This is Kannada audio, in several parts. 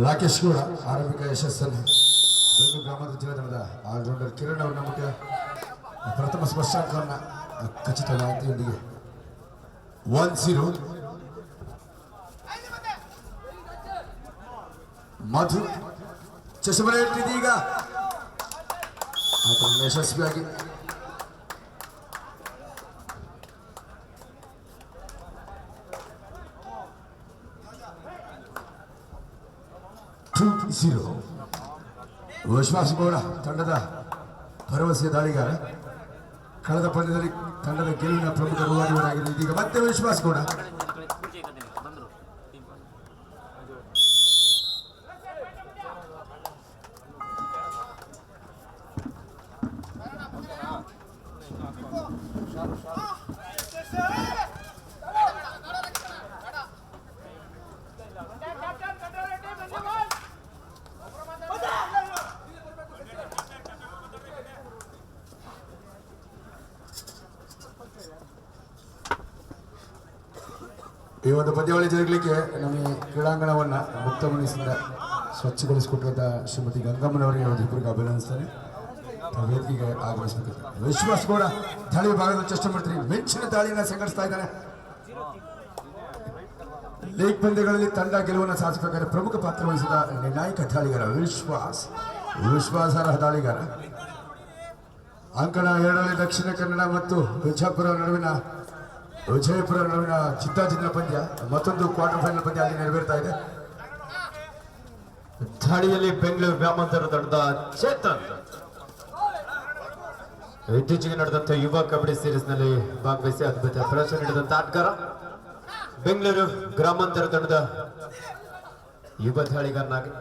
ರಾಕೇಶ್ ಗೌಡ ಆರಂಭಿಕ ಯಶಸ್ಸಲ್ಲಿ ಬೆಂಗಳೂರು ಗ್ರಾಮಾಂತರ ಜಿಲ್ಲಾ ತಂಡದ ಆಲ್ರೌಂಡರ್ ಕಿರಣ್ ಅವರ ನಮಗೆ ಪ್ರಥಮ ಸ್ಪರ್ಶಾಂಕವನ್ನು ಖಚಿತ ಮಾಹಿತಿಯೊಂದಿಗೆ 1-0 ಮಧು ಚಷಮನೆ ಇಟ್ಟಿದ್ದೀಗ ಯಶಸ್ವಿಯಾಗಿ ವಿಶ್ವಾಸ್ ಗೌಡ ತಂಡದ ಭರವಸೆಯ ದಾಳಿಗಾರ ಕಳೆದ ಪಂದ್ಯದಲ್ಲಿ ತಂಡದ ಗೆಲುವಿನ ಪ್ರಮುಖ ರೂವಾರಿಯವರಾಗಿದೆ. ಇದೀಗ ಮತ್ತೆ ವಿಶ್ವಾಸ್ ಗೌಡ ಈ ಒಂದು ಪಂದ್ಯಾವಳಿ ಜರುಗಲಿಕ್ಕೆ ನಮಗೆ ಕ್ರೀಡಾಂಗಣವನ್ನು ಮುಕ್ತಗೊಳಿಸಿದ ಸ್ವಚ್ಛಗೊಳಿಸಿಕೊಟ್ಟಂತ ಶ್ರೀಮತಿ ಗಂಗಮ್ಮನವರಿಗೆ ಇಬ್ಬರಿಗೆ ಅಭಿನಂದಿಸ್ತಾರೆ. ವೇದಿಕೆಗೆ ಆಗಮಿಸಬೇಕು. ವಿಶ್ವಾಸ್ ಕೂಡ ದಾಳಿ ಭಾಗದಲ್ಲಿ ಚೇಷ್ಟೆ ಮಾಡ್ತೀರಿ, ಮಿಂಚಿನ ದಾಳಿಯನ್ನು ಸಂಘಟಿಸ್ತಾ ಇದ್ದಾನೆ. ಲೀಗ್ ಪಂದ್ಯಗಳಲ್ಲಿ ತಂಡ ಗೆಲುವನ್ನು ಸಾಧಿಸಬೇಕಾದ್ರೆ ಪ್ರಮುಖ ಪಾತ್ರ ವಹಿಸಿದ ನಿರ್ಣಾಯಕ ದಾಳಿಗಾರ ವಿಶ್ವಾಸಾರ್ಹ ದಾಳಿಗಾರ. ಅಂಕಣ 2ರಲ್ಲಿ ದಕ್ಷಿಣ ಕನ್ನಡ ಮತ್ತು ವಿಜಯಪುರ ನಡುವಿನ ಚಿತ್ತಾಜಿನ್ನ ಪಂದ್ಯ, ಮತ್ತೊಂದು ಕ್ವಾರ್ಟರ್ ಫೈನಲ್ ಪಂದ್ಯ ಅಲ್ಲಿ ನೆರವೇರ್ತಾ ಇದೆ. ದಾಳಿಯಲ್ಲಿ ಬೆಂಗಳೂರು ಗ್ರಾಮಾಂತರ ತಂಡದ ಚೇತನ್ ಇತ್ತೀಚೆಗೆ ನಡೆದಂತ ಯುವ ಕಬಡ್ಡಿ ಸೀರೀಸ್ ನಲ್ಲಿ ಭಾಗವಹಿಸಿ ಅದ್ಭುತ ಪ್ರದರ್ಶನ ನೀಡಿದಂತ ಆಟಗಾರ. ಬೆಂಗಳೂರು ಗ್ರಾಮಾಂತರ ತಂಡದ ಯುವ ದಾಳಿಗಾರನಾಗಿ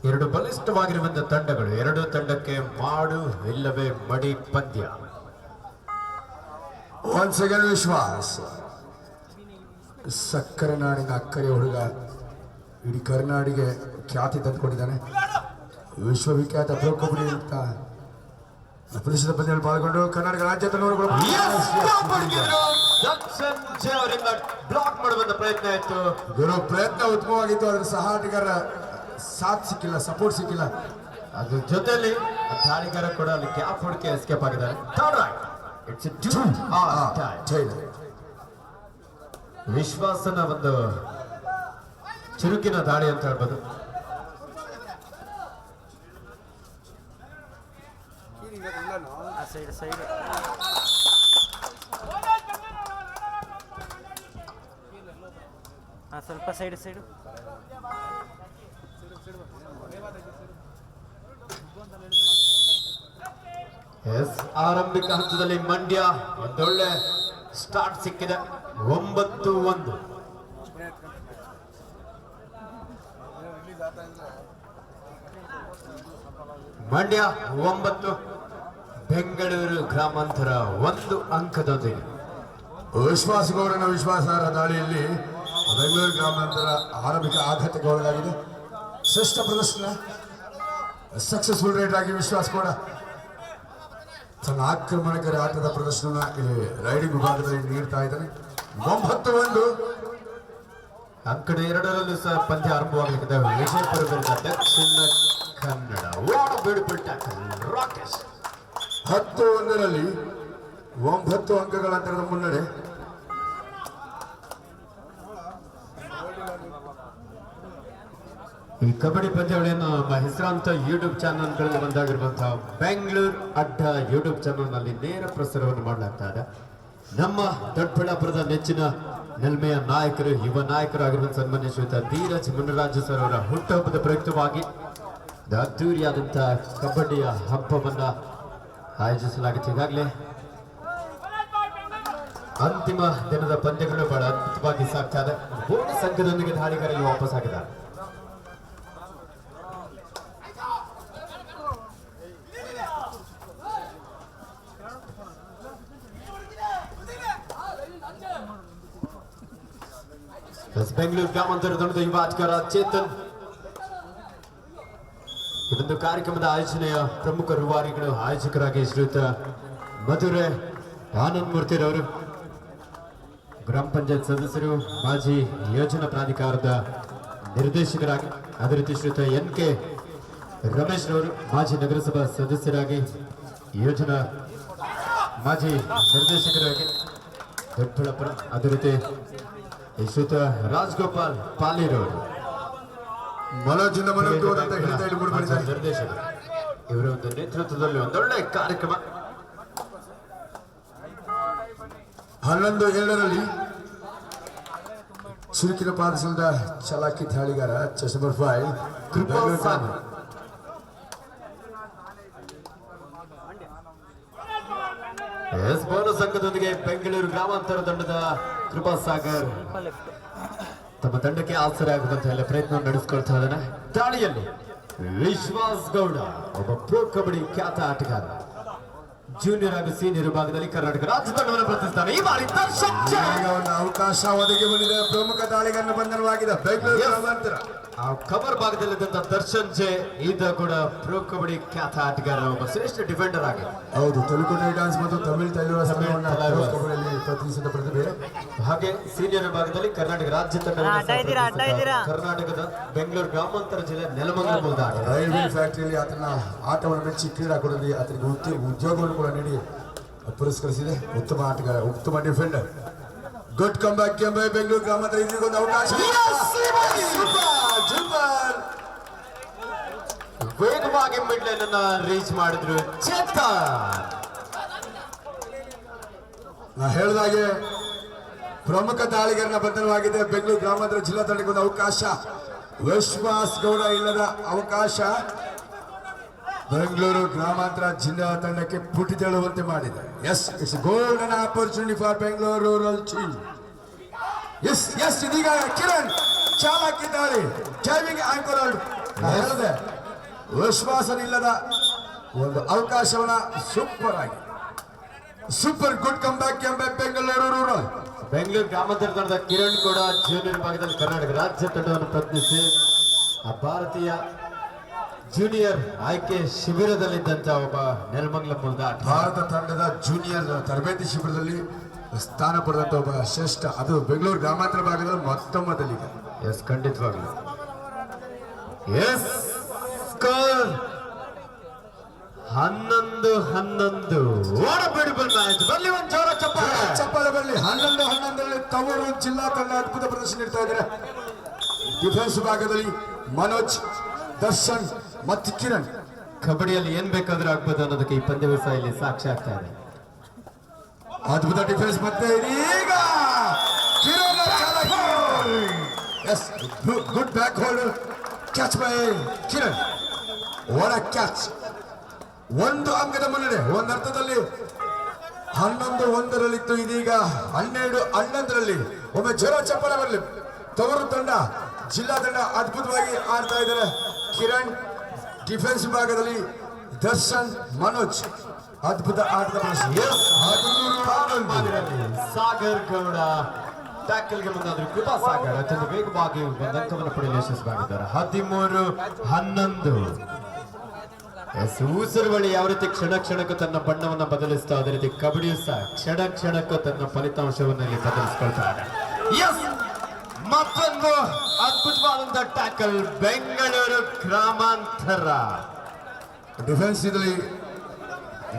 ಎರಡು ಬಲಿಷ್ಠವಾಗಿರುವಂತಹ ತಂಡಗಳು, ಎರಡು ತಂಡಕ್ಕೆ ಮಾಡು ಇಲ್ಲವೇ ಮಡಿ ಪಂದ್ಯ. ಒನ್ಸ್ ಅಗೇನ್ ವಿಶ್ವಾಸ್ ಸಕ್ಕರೆ ನಾಡಿನ ಅಕ್ಕರೆ ಹುಡುಗ, ಇಡೀ ಕರ್ನಾಡಿಗೆ ಖ್ಯಾತಿ ತಂದುಕೊಂಡಿದ್ದಾನೆ. ವಿಶ್ವವಿಖ್ಯಾತ ಪ್ರೊ ಕಬಡ್ಡಿ ಅಂತ ಪ್ರದೇಶದ ಪಂದ್ಯದಲ್ಲಿ ಪಾಲ್ಗೊಂಡು ಕರ್ನಾಟಕ ರಾಜ್ಯ ತಂಡಗಳು ಬ್ಲಾಕ್ ಮಾಡುವಂತ ಪ್ರಯತ್ನ ಆಯಿತು. ಪ್ರಯತ್ನ ಉತ್ತಮವಾಗಿತ್ತು, ಅದರ ಸಹಾಟಗಾರ ಸಾಥ್ ಸಿಕ್ಕಿಲ್ಲ, ಸಪೋರ್ಟ್ ಸಿಕ್ಕಿಲ್ಲ. ಅದ್ರ ಜೊತೆಯಲ್ಲಿ ದಾಳಿಗಾರ ಕೂಡ ಅಲ್ಲಿ ಕ್ಯಾಪ್ ಹೊಡಿಕೆ ಎಸ್ಕೇಪ್ ಆಗಿದ್ದಾರೆ. ವಿಶ್ವಾಸನ ಒಂದು ಚುರುಕಿನ ದಾಳಿ ಅಂತ ಹೇಳ್ಬೋದು. ಸ್ವಲ್ಪ ಸೈಡ್ ಆರಂಭಿಕ ಹಂತದಲ್ಲಿ ಮಂಡ್ಯ ಒಂದೊಳ್ಳೆ ಸ್ಟಾರ್ಟ್ ಸಿಕ್ಕಿದೆ. 9-1 ಮಂಡ್ಯ 9, ಬೆಂಗಳೂರು ಗ್ರಾಮಾಂತರ 1 ಅಂಕದೊಂದಿಗೆ. ವಿಶ್ವಾಸ್ ಗೌಡನ ವಿಶ್ವಾಸಾರ್ಹ ದಾಳಿಯಲ್ಲಿ ಬೆಂಗಳೂರು ಗ್ರಾಮಾಂತರ ಆರಂಭಿಕ ಆಘಾತಕ್ಕೆ ಒಳಗಾಗಿದೆ. ಶ್ರೇಷ್ಠ ಪ್ರದರ್ಶನ, ಸಕ್ಸಸ್ಫುಲ್ ರೇಟ್ ಆಗಿ ವಿಶ್ವಾಸ್ ಗೌಡ ತನ್ನ ಆಕ್ರಮಣಕಾರಿ ಆಟದ ಪ್ರದರ್ಶನ ಇಲ್ಲಿ ರೈಡಿಂಗ್ ವಿಭಾಗದಲ್ಲಿ ನೀಡ್ತಾ ಇದ್ದಾನೆ. 9-1 ಅಂಕಣ 2ರಲ್ಲೂ ಸಹ ಪಂದ್ಯ ಆರಂಭವಾಗಲಿದೆ. ವಿಜಯಪುರ ವಿರುದ್ಧ ದಕ್ಷಿಣ ಕನ್ನಡ. Beautiful tackle Rakesh. 10-1ರಲ್ಲಿ 9 ಅಂಕಗಳ ಅಂತರದ ಮುನ್ನಡೆ. ಈ ಕಬಡ್ಡಿ ಪಂದ್ಯಾವಳಿಯನ್ನು ಹೆಸರಾಂತ ಯೂಟ್ಯೂಬ್ ಚಾನಲ್ಗಳಲ್ಲಿ ಒಂದಾಗಿರುವಂತಹ ಬೆಂಗಳೂರು ಅಡ್ಡ ಯೂಟ್ಯೂಬ್ ಚಾನಲ್ ನಲ್ಲಿ ನೇರ ಪ್ರಸಾರವನ್ನು ಮಾಡಲಾಗ್ತಾ ಇದೆ. ನಮ್ಮ ದೊಡ್ಡಬಳ್ಳಾಪುರದ ನೆಚ್ಚಿನ ನೆಲ್ಮೆಯ ನಾಯಕರು, ಯುವ ನಾಯಕರು ಆಗಿರುವಂತ ಸನ್ಮಾನ್ಯ ಶ್ರೀಯುತ ಧೀರಜ್ ಮುನರಾಜು ಸರ್ ಅವರ ಹುಟ್ಟುಹಬ್ಬದ ಪ್ರಯುಕ್ತವಾಗಿ ಅದ್ದೂರಿಯಾದಂತಹ ಕಬಡ್ಡಿಯ ಹಬ್ಬವನ್ನ ಆಯೋಜಿಸಲಾಗಿತ್ತು. ಈಗಾಗಲೇ ಅಂತಿಮ ದಿನದ ಪಂದ್ಯಗಳು ಬಹಳ ಅದ್ಭುತವಾಗಿ ಸಾಗ್ತಾ ಇದೆ. ಬೋನಸ್ ಅಂಕದೊಂದಿಗೆ ದಾಳಿಗಾರರು ವಾಪಸ್ ಆಗಿದ್ದಾರೆ. ಬೆಂಗಳೂರು ಗ್ರಾಮಾಂತರ ತಂಡದ ಯುವ ಆಟಗಾರ ಚೇತನ್ ಈ ಒಂದು ಕಾರ್ಯಕ್ರಮದ ಆಯೋಜನೆಯ ಪ್ರಮುಖ ರೂವಾರಿಗಳು, ಆಯೋಜಕರಾಗಿ ಶ್ರೀಯುತ ಮಧುರೆ ಆನಂದ್ ಮೂರ್ತಿರವರು, ಗ್ರಾಮ ಪಂಚಾಯತ್ ಸದಸ್ಯರು, ಮಾಜಿ ಯೋಜನಾ ಪ್ರಾಧಿಕಾರದ ನಿರ್ದೇಶಕರಾಗಿ, ಅದೇ ರೀತಿ ಶ್ರೀಯುತ NK ರಮೇಶ್ ರವರು ಮಾಜಿ ನಗರಸಭಾ ಸದಸ್ಯರಾಗಿ, ಯೋಜನಾ ಮಾಜಿ ನಿರ್ದೇಶಕರಾಗಿ ದೊಡ್ಡಬಳ್ಳಾಪುರ, ಅದೇ ರೀತಿ ಶ್ರೀಯುತ ರಾಜಗೋಪಾಲ್ ಪಾಲಿರವರು ಮನೋಜಿಂದ ಮನೋಜ್ಞ ಅಂತ ಹೇಳ್ತಾ ಹೇಳಿ ಬಿಡ್ಬಾರ್ದು. ನಿರ್ದೇಶಕರು. ಇವರ ಒಂದು ನೇತೃತ್ವದಲ್ಲಿ ಒಂದೊಳ್ಳೆ ಕಾರ್ಯಕ್ರಮ. 11-2ರಲ್ಲಿ ಚುರುಕಿನ ಪಾದಸದ ಚಾಲಾಕಿ ದಾಳಿಗಾರ ಚೆಸ್ ನಂಬರ್ 5 ಕೃಪಾಸಾಗರ್. ಬೋನಸ್ ಅಂಕದೊಂದಿಗೆ ಬೆಂಗಳೂರು ಗ್ರಾಮಾಂತರ ತಂಡದ ಕೃಪಾಸಾಗರ್ ತಮ್ಮ ತಂಡಕ್ಕೆ ಆಸರೆ ಆಗುವಂತ ಎಲ್ಲ ಪ್ರಯತ್ನ ನಡೆಸಿಕೊಳ್ತಾ ಇದ್ದಾನೆ. ದಾಳಿಯಲ್ಲಿ ವಿಶ್ವಾಸ್ ಗೌಡ ಒಬ್ಬ ಪ್ರೋ ಕಬಡ್ಡಿ ಖ್ಯಾತ ಆಟಗಾರ. ಜೂನಿಯರ್ ಹಾಗೂ ಸೀನಿಯರ್ ವಿಭಾಗದಲ್ಲಿ ಕರ್ನಾಟಕ ರಾಜ್ಯ ತಂಡವನ್ನು ಪ್ರತಿಸ್ತಾನೆ. ಈ ಬಾರಿ ದರ್ಶನ್ ಈಗ ಒಂದು ಅವಕಾಶ ಒದಗಿ ಬಂದಿದೆ. ಪ್ರಮುಖ ದಾಳಿಗಾರನ ಬಂಧನವಾಗಿದೆ ಬೆಂಗಳೂರು ಗ್ರಾಮಾಂತರ. ಆ ಕವರ್ ಭಾಗದಲ್ಲಿದ್ದಂತ ದರ್ಶನ್ ಜೆ ಈತ ಕೂಡ ಪ್ರೋ ಕಬಡ್ಡಿ ಖ್ಯಾತ ಆಟಗಾರ, ಒಬ್ಬ ಶ್ರೇಷ್ಠ ಡಿಫೆಂಡರ್ ಆಗಿ. ಹೌದು, ತೆಲುಗು ಡಾನ್ಸ್ ಮತ್ತು ತಮಿಳ್ ತೈಲವಾಸವನ್ನು ಪ್ರತಿನಿಧಿಸಿದ ಪ್ರತಿಭೆ. ಹಾಗೆ ಸೀನಿಯರ್ ವಿಭಾಗದಲ್ಲಿ ಕರ್ನಾಟಕ ರಾಜ್ಯ ಕರ್ನಾಟಕದ ಬೆಂಗಳೂರು ಗ್ರಾಮಾಂತರ ಜಿಲ್ಲೆ ನೆಲಮಂಗಲ ಮೂಲದ ರೈಲ್ವೆ ಫ್ಯಾಕ್ಟರಿಯಲ್ಲಿ ಆತನ ಆಟವನ್ನು ಮೆಚ್ಚಿ ಕ್ರೀಡಾಕೂಟದಲ್ಲಿ ಆತನಿಗೆ ಉದ್ಯೋಗವನ್ನು ಕೂಡ ನೀಡಿ ಪುರಸ್ಕರಿಸಿದೆ. ಉತ್ತಮ ಆಟಗಾರ, ಉತ್ತಮ defender. Good come back Bengaluru ಗ್ರಾಮಾಂತರ. ಇದಕ್ಕೊಂದು ಅವಕಾಶ. ವೇಗವಾಗಿ ಮಿಡ್ ಲೈನ್ ಅನ್ನ ರೀಚ್ ಮಾಡಿದ್ರು ಚೇತನ್. ನಾ ಹೇಳಿದಾಗೆ ಪ್ರಮುಖ ದಾಳಿಗಾರನ ಬಂಧನವಾಗಿದೆ ಬೆಂಗಳೂರು ಗ್ರಾಮಾಂತರ ಜಿಲ್ಲಾ ತಂಡಕ್ಕೆ ಒಂದು ಅವಕಾಶ. ವಿಶ್ವಾಸ್ ಗೌಡ ಇಲ್ಲದ ಅವಕಾಶ ಬೆಂಗಳೂರು ಗ್ರಾಮಾಂತರ ಜಿಲ್ಲಾ ತಂಡಕ್ಕೆ ಪುಟಿದೇಳುವಂತೆ ಮಾಡಿದೆ. Yes, it's golden opportunity for Bengaluru rural team. Yes yes ಇದೀಗ ಕಿರಣ್ ಚಾಲಾಕಿ ದಾಳಿ, ಡ್ರೈವಿಂಗ್ ಆಂಕರ್. ಹೇಳಿದೆ ವಿಶ್ವಾಸನಿಲ್ಲದ ಒಂದು ಅವಕಾಶವನ್ನ ಸೂಪರ್ ಆಗಿ, super good come back Bengaluru rural. Bengaluru ಗ್ರಾಮಾಂತರ ತಂಡದ ಕಿರಣ್ ಕೂಡ ಜೂನಿಯರ್ ವಿಭಾಗದಲ್ಲಿ ಕರ್ನಾಟಕ ರಾಜ್ಯ ತಂಡವನ್ನು ಪ್ರತಿನಿಧಿಸಿ ಆ ಭಾರತೀಯ ಜೂನಿಯರ್ ಆಯ್ಕೆ ಶಿಬಿರದಲ್ಲಿದ್ದಂತ ಒಬ್ಬ ನೆಲಮಂಗಲ ಮೂಲದ ಭಾರತ ತಂಡದ ಜೂನಿಯರ್ ತರಬೇತಿ ಶಿಬಿರದಲ್ಲಿ ಸ್ಥಾನ ಪಡೆದಂತ ಒಬ್ಬ ಶ್ರೇಷ್ಠ, ಅದು ಬೆಂಗಳೂರು ಗ್ರಾಮಾಂತರ ಭಾಗದಲ್ಲಿ ಮೊತ್ತಮೊದಲಿಗ. ಎಸ್, ಖಂಡಿತವಾಗ್ಲು. Yes, score 11-11. What a beautiful match. ಬರ್ಲಿ ಒಂದು ಜೋರ ಚಪ್ಪಾಳೆ. ಚಪ್ಪಾಳೆ ಬರಲಿ. 11-11ರಲ್ಲಿ ತವರು ಜಿಲ್ಲಾ ತಂಡ ಅದ್ಭುತ ಪ್ರದರ್ಶನ ನೀಡ್ತಾ ಇದ್ದಾರೆ. ಡಿಫೆನ್ಸ್ ಭಾಗದಲ್ಲಿ ಮನೋಜ್, ದರ್ಶನ್ ಮತ್ತು ಕಿರಣ್. ಕಬಡ್ಡಿಯಲ್ಲಿ ಏನ್ ಬೇಕಾದ್ರೂ ಆಗ್ಬೋದು ಅನ್ನೋದಕ್ಕೆ ಈ ಪಂದ್ಯ ಇಲ್ಲಿ ಸಾಕ್ಷಿ ಆಗ್ತಾ ಇದೆ. ಅದ್ಭುತ ಡಿಫೆನ್ಸ್. ಮತ್ತೆ ಈಗ ಕಿರಣ್ ಚಾಲಾಕಿ. Yes, good back hold catch by Kiran. What a catch. ಒಂದು ಅಂಕದ ಮುನ್ನಡೆ. ಒಂದರ್ಥದಲ್ಲಿ 11-1ರಲ್ಲಿತ್ತು, ಇದೀಗ 12-11ರಲ್ಲಿ. ಒಮ್ಮೆ ಜೋರ ಚಪ್ಪಾಳೆ ಬರಲಿ. ತವರು ತಂಡ ಜಿಲ್ಲಾ ತಂಡ ಅದ್ಭುತವಾಗಿ ಆಡ್ತಾ ಇದ್ದಾರೆ. ಕಿರಣ್ ಡಿಫೆನ್ಸ್ ಭಾಗದಲ್ಲಿ, ದರ್ಶನ್, ಮನೋಜ್ ಅದ್ಭುತ ಆಟದ ಪ್ರದರ್ಶನ. ಸಾಗರ್ ಗೌಡ ಟ್ಯಾಕಲ್ಗೆ ಮುಂದಾದ್ರು. ಕೃಪಾ ಸಾಗರ್ ಅತ್ಯಂತ ವೇಗವಾಗಿ ಒಂದು ಅಂಕವನ್ನು ಪಡೆಯಲು ಯಶಸ್ವಿಯಾಗಿದ್ದಾರೆ. 13-11. ಊಸರು ಬಳಿ ಯಾವ ರೀತಿ ಕ್ಷಣ ಕ್ಷಣಕ್ಕೂ ತನ್ನ ಬಣ್ಣವನ್ನು ಬದಲಿಸ್ತಾ, ಅದೇ ರೀತಿ ಕಬಡ್ಡಿಯೂ ಸಹ ಕ್ಷಣ ಕ್ಷಣಕ್ಕೂ ತನ್ನ ಫಲಿತಾಂಶವನ್ನು ಇಲ್ಲಿ ಬದಲಿಸ್ಕೊಳ್ತಾ ಇದೆ. ಎಸ್, ಮತ್ತೊಂದು ಅದ್ಭುತವಾದಂತಹ ಟ್ಯಾಕಲ್ ಬೆಂಗಳೂರು ಗ್ರಾಮಾಂತರ. ಡಿಫೆನ್ಸ್ ಇದರಲ್ಲಿ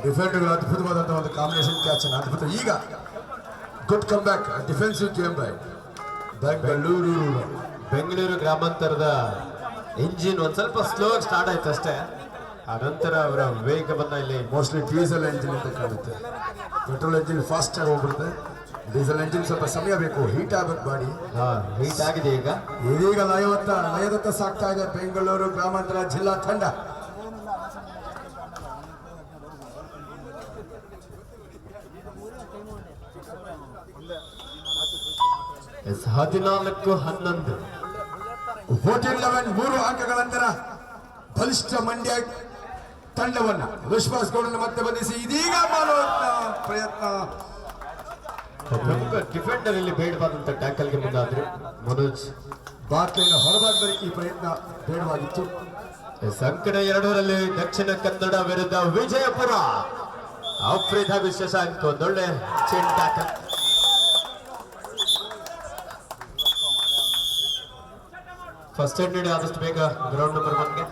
ಡಿಫೆಂಡರ್ಗಳು ಅದ್ಭುತವಾದಂತಹ ಒಂದು ಕಾಂಬಿನೇಷನ್ ಕ್ಯಾಚ್ ಅನ್ನು ಅದ್ಭುತ. ಈಗ good come back defensive game by Bengaluru ಗ್ರಾಮಾಂತರದ ಇಂಜಿನ್ ಒಂದ್ ಸ್ವಲ್ಪ ಸ್ಲೋ ಸ್ಟಾರ್ಟ್ ಆಯ್ತು ಅಷ್ಟೇ. ಆ ನಂತರ ಅವರ ವೇಗವನ್ನ ಇಲ್ಲಿ ಮೋಸ್ಟ್ಲಿ ಡೀಸೆಲ್ ಎಂಜಿನ್ ಅಂತ ಕಾಣುತ್ತೆ. ಪೆಟ್ರೋಲ್ ಎಂಜಿನ್ ಫಾಸ್ಟ್ ಆಗಿ ಹೋಗ್ಬಿಡುತ್ತೆ. ಡೀಸೆಲ್ ಎಂಜಿನ್ ಸ್ವಲ್ಪ ಸಮಯ ಬೇಕು, ಹೀಟ್ ಆಗಬೇಕು ಬಾಡಿ. ಹೀಟ್ ಆಗಿದೆ. ಈಗ ಇದೀಗ ಲಯದತ್ತ ಸಾಕ್ತಾ ಇದೆ ಬೆಂಗಳೂರು ಗ್ರಾಮಾಂತರ ಜಿಲ್ಲಾ ತಂಡ. ಎಸ್, 14-11. 14-11 3 ಅಂಕಗಳಂತರ ಬಲಿಷ್ಠ ಮಂಡ್ಯ ತಂಡವನ್ನ ವಿಶ್ವಾಸ್ ಗೌಡನ ಮತ್ತೆ ಬಂಧಿಸಿ ಇದೀಗ ಮಾಡುವಂತ ಪ್ರಯತ್ನ. ಪ್ರಮುಖ ಡಿಫೆಂಡರ್ ಇಲ್ಲಿ ಬೇಡವಾದಂತ ಟ್ಯಾಕಲ್ಗೆ ಮುಂದಾದ್ರು ಮನೋಜ್. ಬಾಟ್ಲಿನ ಹೊರಭಾಗದಲ್ಲಿ ಈ ಪ್ರಯತ್ನ ಬೇಡವಾಗಿತ್ತು. ಸಂಕಟ 2ರಲ್ಲಿ ದಕ್ಷಿಣ ಕನ್ನಡ ವಿರುದ್ಧ ವಿಜಯಪುರ. ಅಫ್ರೀದ್ ಹಾಗೂ ಶಶಾಂಕ್ ಒಂದೊಳ್ಳೆ ಚೈನ್ ಟ್ಯಾಕಲ್. ಫಸ್ಟ್ ಏಡ್ ನೀಡಿ ಆದಷ್ಟು ಬೇಗ ಗ್ರೌಂಡ್ ನಂಬರ್ 1ಗೆ.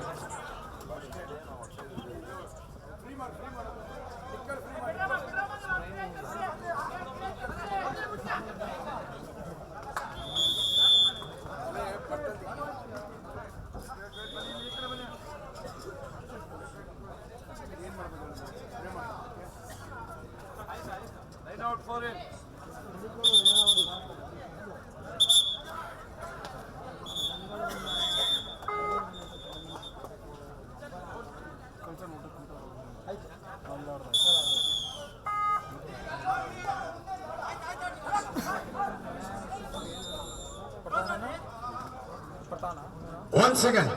ಒನ್ ಸೆಕೆಂಡ್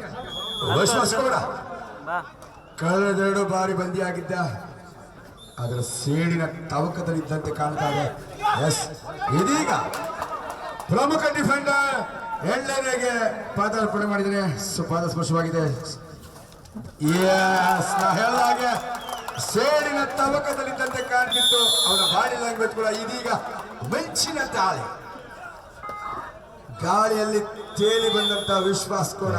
ವಿಶ್ವಾಸ್ಕೋಡ ಕಳೆದೆರಡು ಬಾರಿ ಬಂದಿಯಾಗಿದ್ದ ಅದರ ಸೇಡಿನ ತವಕದಲ್ಲಿದ್ದಂತೆ ಕಾಣ್ತಾ ಇದೆ. ಎಸ್, ಇದೀಗ ಪ್ರಮುಖ ಡಿಫೆಂಡರ್ ಎಳ್ಳೆರೆಗೆ ಪಾದಾರ್ಪಣೆ ಮಾಡಿದರೆ ಪಾದ ಸ್ಪರ್ಶವಾಗಿದೆ. ಹೇಳಿದಾಗೆ ಸೇಡಿನ ತವಕದಲ್ಲಿದ್ದಂತೆ ಕಾಣ್ತಿತ್ತು. ಅವರ ಬಾಡಿ ಲ್ಯಾಂಗ್ವೇಜ್ ಕೂಡ ಇದೀಗ ಮಿಂಚಿನ ತಾಳೆ ಗಾಳಿಯಲ್ಲಿ ತೇಲಿ ಬಂದಂತ ವಿಶ್ವಾಸ್ ಕೂಡ.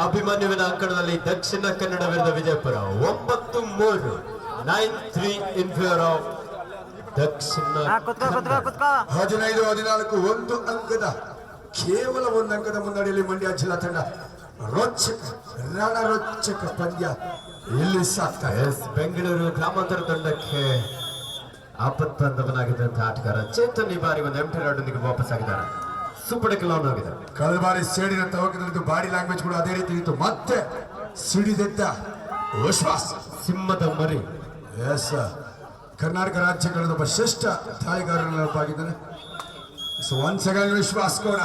ಅಭಿಮನ್ಯುವಿನ ಅಂಕಣದಲ್ಲಿ ದಕ್ಷಿಣ ಕನ್ನಡ ವಿರುದ್ಧ ವಿಜಯಪುರ 9-3 9-3 ಇನ್ ಫೇವರ್ ಆಫ್ ದಕ್ಷಿಣ. 15-14 ಒಂದು ಅಂಕದ ಕೇವಲ ಒಂದು ಅಂಕದ ಮುನ್ನಡೆಯಲ್ಲಿ ಮಂಡ್ಯ ಜಿಲ್ಲಾ ತಂಡ ರೋಚಕ ರಣರೋಚಕ ಪಂದ್ಯ ಇಲ್ಲಿ ಸಾಕ್ತಾ ಇದೆ. ಬೆಂಗಳೂರು ಗ್ರಾಮಾಂತರ ತಂಡಕ್ಕೆ ಆಪತ್ಬಂಧವನಾಗಿದ್ದಂತಹ ಆಟಗಾರ ಚೇತನ್ ಈ ಬಾರಿ ಒಂದು ಎಂಟಿ ರಾಡ್ನೊಂದಿಗೆ ವಾಪಸ್ ಆಗಿದ್ದಾರೆ. ಸೂಪರ್ ಕಿಲಾನ್ ಆಗಿದೆ. ಕಳೆದ ಬಾರಿ ಸೇಡಿನ ತವಕದಲ್ಲಿದ್ದು ಬಾಡಿ ಲ್ಯಾಂಗ್ವೇಜ್ ಕೂಡ ಅದೇ ರೀತಿ ಇತ್ತು. ಮತ್ತೆ ಸಿಡಿದೆದ್ದ ವಿಶ್ವಾಸ್ ಸಿಂಹದ ಮರಿ. ಎಸ್, ಕರ್ನಾಟಕ ರಾಜ್ಯ ಕಳೆದ ಒಬ್ಬ ಶ್ರೇಷ್ಠ ದಾಳಿಗಾರನಾಗಿದ್ದಾನೆ. ಸೊ ಒನ್ ಸೆಕೆಂಡ್ ವಿಶ್ವಾಸ್ ಕೂಡ.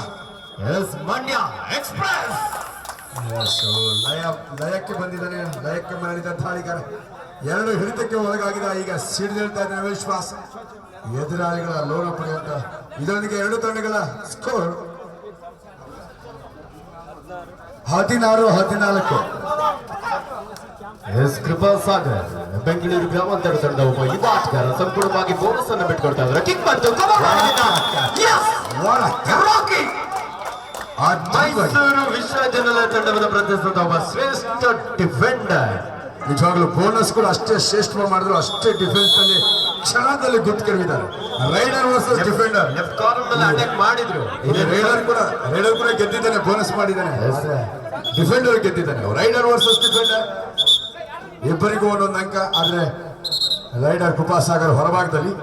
S, Mandya express. ಲಯಕ್ಕೆ ಬಂದಿದ್ದಾನೆ. ಲಯಕ್ಕೆ ಮರಳಿದ ದಾಳಿಗಾರ ಎರಡು ಹಿಡಿತಕ್ಕೆ ಒಳಗಾಗಿದೆ. ಈಗ ಸಿಡಿದೇಳ್ತಾ ಇದ್ದಾನೆ ವಿಶ್ವಾಸ್. ಎದುರಾಳಿಗಳ ಲೋನ ಪಡೆಯುತ್ತ ಇದರೊಂದಿಗೆ ಎರಡು ತಂಡಗಳ ಸ್ಕೋರ್ 16-14. ಎಸ್, ಕೃಪಾ ಸಾಗರ್ ಬೆಂಗಳೂರು ಗ್ರಾಮಾಂತರ ತಂಡ ಒಬ್ಬ ಯುವ ಆಟಗಾರ ಸಂಪೂರ್ಣವಾಗಿ ಬೋನಸ್ ಅನ್ನು ಬಿಟ್ಕೊಡ್ತಾ ಇದ್ದಾರೆ. ಕಿಕ್ ಬಂತು, ಮೈಸೂರು ವಿಶ್ವವಿದ್ಯಾನಿಲಯ ತಂಡವನ್ನು ಪ್ರತಿನಿಧಿಸಿದ ಒಬ್ಬ ಶ್ರೇಷ್ಠ ಡಿಫೆಂಡರ್. ನಿಜವಾಗ್ಲೂ ಬೋನಸ್ ಕೂಡ ಅಷ್ಟೇ ಶ್ರೇಷ್ಠ ಮಾಡಿದ್ರು, ಅಷ್ಟೇ ಡಿಫೆನ್ಸ್ ನಲ್ಲಿ ಕ್ಷಣದಲ್ಲಿ ಗುರ್ತಿಕೊಂಡಿದ್ದಾರೆ. Raider versus defender left corner ಮೇಲೆ ಅಟ್ಯಾಕ್ ಮಾಡಿದ್ರು. ರೈಡರ್ ಕೂಡ ಗೆದ್ದಿದ್ದಾನೆ, ಬೋನಸ್ ಮಾಡಿದ್ದಾನೆ. ಡಿಫೆಂಡರ್ ಗೆದ್ದಿದ್ದಾನೆ. ರೈಡರ್ ವರ್ಸಸ್ ಡಿಫೆಂಡರ್ ಇಬ್ಬರಿಗೂ ಒಂದೊಂದು ಅಂಕ. ಆದ್ರೆ ರೈಡರ್ ಕೃಪಾಸಾಗರ್ ಹೊರಭಾಗದಲ್ಲಿ.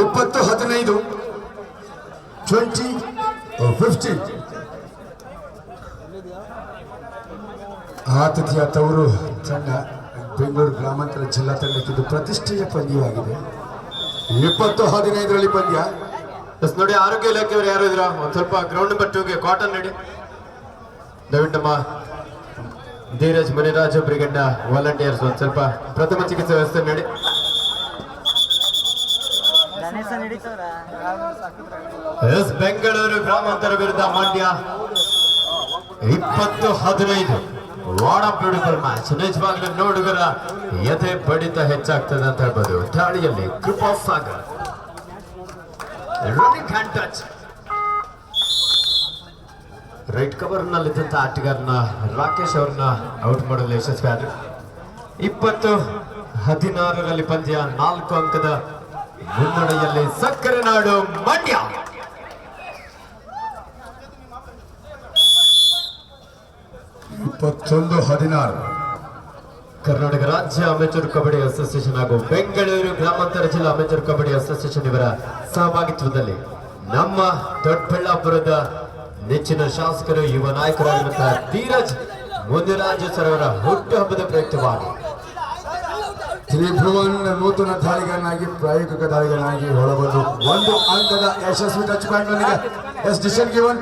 ಇಪ್ಪತ್ತು 15 20-15 ಆತಿಥ್ಯ ತವರು ತಂಡ ಬೆಂಗಳೂರು ಗ್ರಾಮಾಂತರ ಜಿಲ್ಲಾ ತಂಡಕ್ಕೆ ಇದು ಪ್ರತಿಷ್ಠೆಯ ಪಂದ್ಯವಾಗಿದೆ. 20-15 ಪಂದ್ಯ. ನೋಡಿ, ಆರೋಗ್ಯ ಇಲಾಖೆಯವರು ಯಾರು ಇದ್ರ ಒಂದ್ ಸ್ವಲ್ಪ ಗ್ರೌಂಡ್ ನಂಬರ್ 2ಗೆ ಕಾಟನ್ ನೀಡಿ. ದಯವಿಟ್ಟು ನಮ್ಮ ಧೀರಜ್ ಮುನಿರಾಜ್ ಬ್ರಿಗೇಡ್ನ ವಾಲಂಟಿಯರ್ಸ್ ಒಂದ್ ಸ್ವಲ್ಪ ಪ್ರಥಮ ಚಿಕಿತ್ಸೆ ವ್ಯವಸ್ಥೆ ನೀಡಿ. ಎಸ್, ಬೆಂಗಳೂರು ಗ್ರಾಮಾಂತರ ವಿರುದ್ಧ Mandya 20-15. What a beautiful match. ನಿಜವಾಗ್ಲೂ ನೋಡುಗರ ಎದೆ ಬಡಿತ ಹೆಚ್ಚಾಗ್ತದೆ ಅಂತ ಹೇಳ್ಬೋದು. ದಾಳಿಯಲ್ಲಿ Krupa Sagar running hand touch. Right cover ನಲ್ಲಿದ್ದಂತ ಆಟಗಾರನ ರಾಕೇಶ್ ಅವ್ರನ್ನ ಔಟ್ ಮಾಡಲು ಯಶಸ್ವಿ ಆದ್ರು. 20-16 ಪಂದ್ಯ 4 ಅಂಕದ ಮುನ್ನಡೆಯಲ್ಲಿ ಸಕ್ಕರೆ ನಾಡು ಮಂಡ್ಯ. 21-16 ಕರ್ನಾಟಕ ರಾಜ್ಯ ಅಮೆಚೂರ್ ಕಬಡ್ಡಿ ಅಸೋಸಿಯೇಷನ್ ಹಾಗೂ ಬೆಂಗಳೂರು ಗ್ರಾಮಾಂತರ ಜಿಲ್ಲಾ ಅಮೆಚೂರ್ ಕಬಡ್ಡಿ ಅಸೋಸಿಯೇಷನ್ ಇವರ ಸಹಭಾಗಿತ್ವದಲ್ಲಿ ನಮ್ಮ ದೊಡ್ಡಬಳ್ಳಾಪುರದ ನೆಚ್ಚಿನ ಶಾಸಕರು ಯುವ ನಾಯಕರಾಗಿರುವಂತಹ ಧೀರಜ್ ಮುನಿರಾಜ್ ಸರ್ ಅವರ ಹುಟ್ಟುಹಬ್ಬದ ಪ್ರಯುಕ್ತವಾಗಿ ತ್ರಿಭುವನ್ ನೂತನ ದಾಳಿಗಾರನಾಗಿ ಪ್ರಾಯೋಗಿಕ ದಾಳಿಗಾರನಾಗಿ ಹೊರಬಂದು ಒಂದು ಅಂಕದ ಯಶಸ್ವಿ touch point. Yes, decision given.